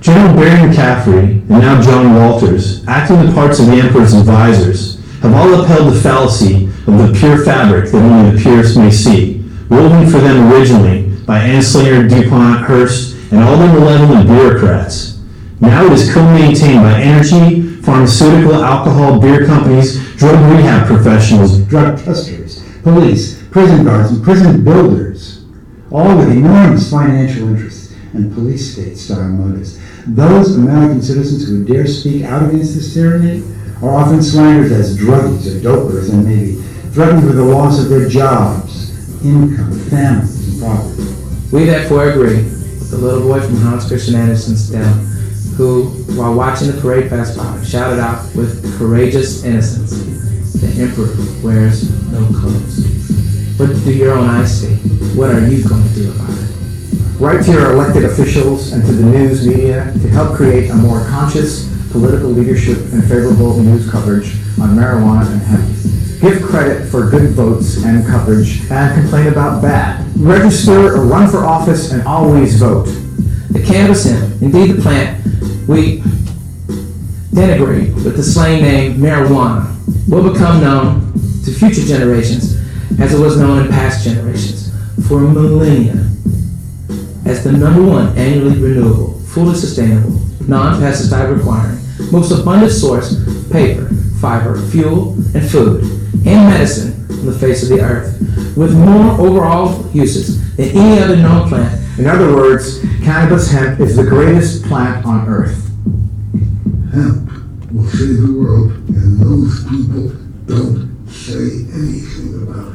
[SPEAKER 9] General Barry McCaffrey and now John Walters, acting the parts of the Emperor's advisors, have all upheld the fallacy of the pure fabric that only the purest may see, woven for them originally by Anslinger, DuPont, Hearst, and all the malevolent bureaucrats. Now it is co-maintained by energy, pharmaceutical, alcohol, beer companies, drug rehab professionals,
[SPEAKER 5] drug testers, police, prison guards, and prison builders, all with enormous financial interests and police state-style motives. Those American citizens who would dare speak out against this tyranny are often slandered as druggies or dopers and maybe threatened with the loss of their jobs, income, families, and property.
[SPEAKER 17] We therefore agree with the little boy from Hans Christian Andersen's tale, who, while watching the parade pass by, shouted out with courageous innocence, "The Emperor wears no clothes." What do your own eyes see? What are you going to do about it?
[SPEAKER 11] Write to your elected officials and to the news media to help create a more conscious political leadership and favorable news coverage on marijuana and hemp. Give credit for good votes and coverage and complain about bad. Register or run for office and always vote.
[SPEAKER 17] The cannabis hemp, indeed the plant, we denigrate with the slang name marijuana, will become known to future generations as it was known in past generations for millennia as the #1 annually renewable, fully sustainable, non-pesticide requiring, most abundant source of paper, fiber, fuel, and food, and medicine on the face of the earth, with more overall uses than any other known plant.
[SPEAKER 11] In other words, cannabis hemp is the greatest plant on earth.
[SPEAKER 24] Hemp will save the world, and those people don't say anything about it.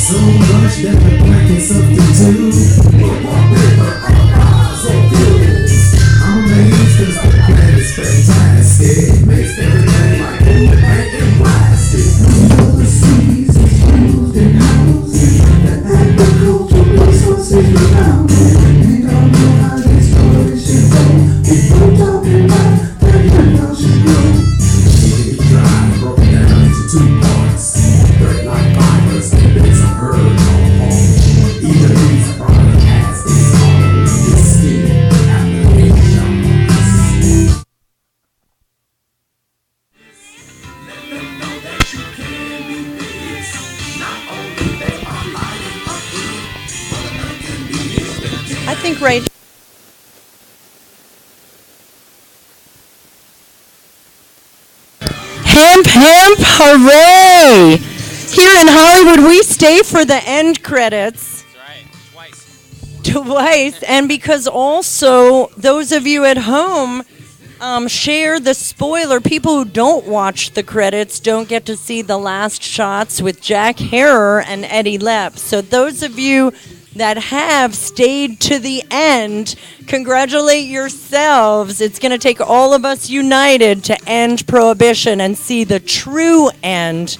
[SPEAKER 1] So much that the black is up to do. I'm amazed cause the plan is fantastic. Makes everything like food, paint, and plastic. Overseas is used in housing. The agricultural resources around it. We don't know how this story should go. People talking about that how should grow. It's dry, broken down into 2 parts. Dirt like fibers, it's a herb on home. Either these product has its own distinct applications. Let them know that you can be this. Not only they are lighting up good, but they can be instant.
[SPEAKER 2] I think right. Hemp, hemp, hooray! Here in Hollywood, we stay for the end credits.
[SPEAKER 4] That's right,
[SPEAKER 2] Twice, and because also those of you at home share the spoiler. People who don't watch the credits don't get to see the last shots with Jack Harrer and Eddie Lepp. So those of you that have stayed to the end, congratulate yourselves. It's going to take all of us united to end Prohibition and see the true end.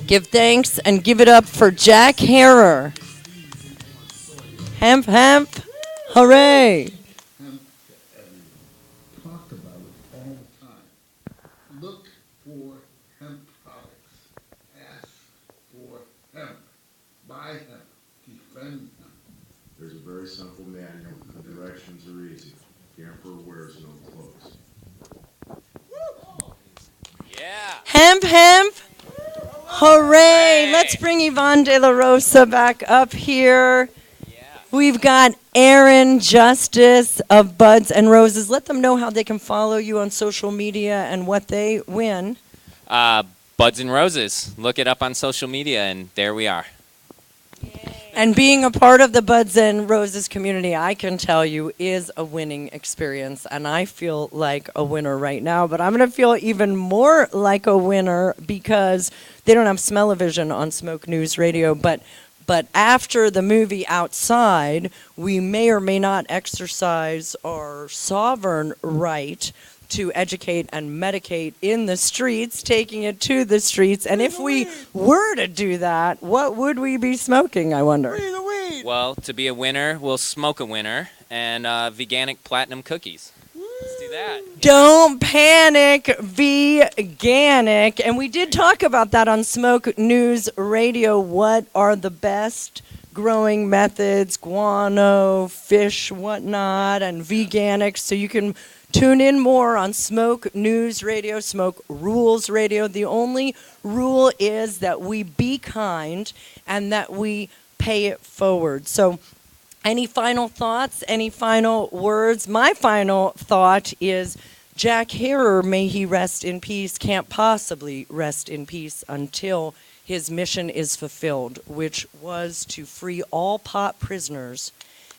[SPEAKER 2] Give thanks and give it up for Jack Harrer. Hemp, hemp, hooray.
[SPEAKER 8] Talk about it all the time. Look for hemp products. Ask for hemp. Buy hemp. Defend hemp.
[SPEAKER 19] There's a very simple manual. The directions are easy. The emperor wears no clothes.
[SPEAKER 4] Yeah.
[SPEAKER 2] Hemp, hemp, hooray. Let's bring Yvonne De La Rosa back up here. We've got Aaron Justice of Buds and Roses. Let them know how they can follow you on social media and what they win.
[SPEAKER 4] Buds and Roses. Look it up on social media, and there we are.
[SPEAKER 2] And being a part of the Buds and Roses community, I can tell you, is a winning experience. And I feel like a winner right now. But I'm going to feel even more like a winner because they don't have smell-o-vision on Smoke News Radio. But after the movie Outside, we may or may not exercise our sovereign right to educate and medicate in the streets, taking it to the streets. And if we were to do that, what would we be smoking, I wonder?
[SPEAKER 4] Well, to be a winner, we'll smoke a winner and veganic platinum cookies. Let's do that.
[SPEAKER 2] Don't panic, veganic. And we did talk about that on Smoke News Radio. What are the best growing methods, guano, fish, whatnot, and veganic. So you can tune in more on Smoke News Radio, Smoke Rules Radio. The only rule is that we be kind and that we pay it forward. So any final thoughts, any final words? My final thought is Jack Herer, may he rest in peace, can't possibly rest in peace until his mission is fulfilled, which was to free all pot prisoners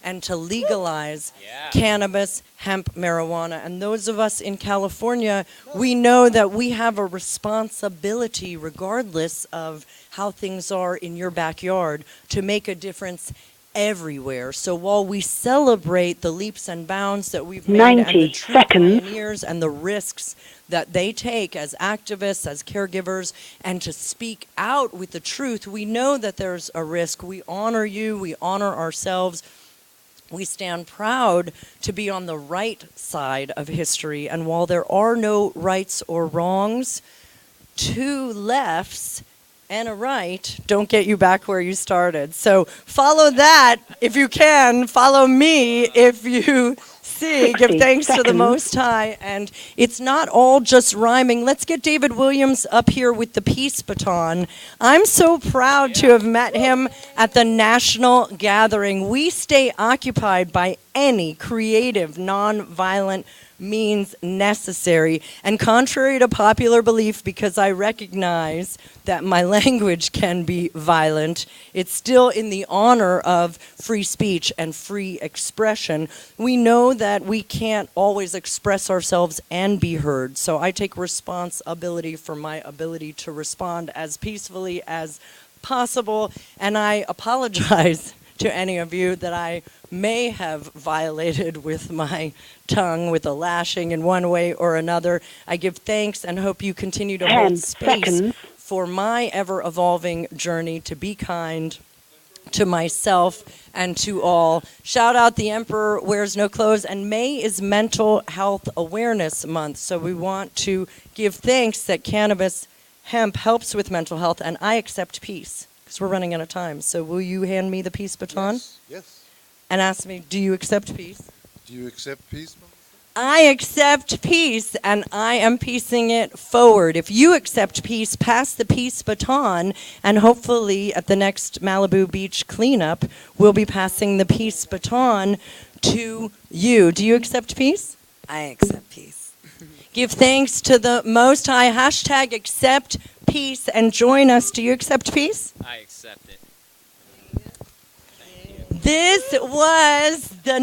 [SPEAKER 2] and to legalize cannabis, hemp, marijuana. And those of us in California, we know that we have a responsibility, regardless of how things are in your backyard, to make a difference everywhere. So while we celebrate the leaps and bounds that we've made
[SPEAKER 3] 90
[SPEAKER 2] and the true
[SPEAKER 3] seconds.
[SPEAKER 2] pioneers and the risks that they take as activists, as caregivers, and to speak out with the truth, we know that there's a risk. We honor you, we honor ourselves. We stand proud to be on the right side of history. And while there are no rights or wrongs, two lefts and a right don't get you back where you started. So follow that if you can. Follow me if you see. Give
[SPEAKER 3] 60
[SPEAKER 2] thanks to the
[SPEAKER 3] seconds.
[SPEAKER 2] Most High. And it's not all just rhyming. Let's get David Williams up here with the peace baton. I'm so proud to have met him at the national gathering. We stay occupied by any creative, nonviolent means necessary. And contrary to popular belief, because I recognize that my language can be violent, it's still in the honor of free speech and free expression. We know that we can't always express ourselves and be heard. So I take responsibility for my ability to respond as peacefully as possible. And I apologize to any of you that I may have violated with my tongue, with a lashing in one way or another. I give thanks and hope you continue to
[SPEAKER 3] 10
[SPEAKER 2] hold space
[SPEAKER 3] seconds.
[SPEAKER 2] for my ever-evolving journey to be kind to myself and to all. Shout out The Emperor Wears No Clothes, and May is Mental Health Awareness Month, so we want to give thanks that cannabis, hemp helps with mental health, and I accept peace. Because we're running out of time. So will you hand me the peace baton?
[SPEAKER 6] Yes.
[SPEAKER 2] And ask me, do you accept peace?
[SPEAKER 6] Do you accept peace?
[SPEAKER 2] I accept peace, and I am piecing it forward. If you accept peace, pass the peace baton, and hopefully at the next Malibu Beach cleanup, we'll be passing the peace baton to you. Do you accept peace?
[SPEAKER 12] I accept peace.
[SPEAKER 2] Give thanks to the Most High. Hashtag accept peace and join us. Do you accept peace?
[SPEAKER 4] I accept it.
[SPEAKER 2] This was the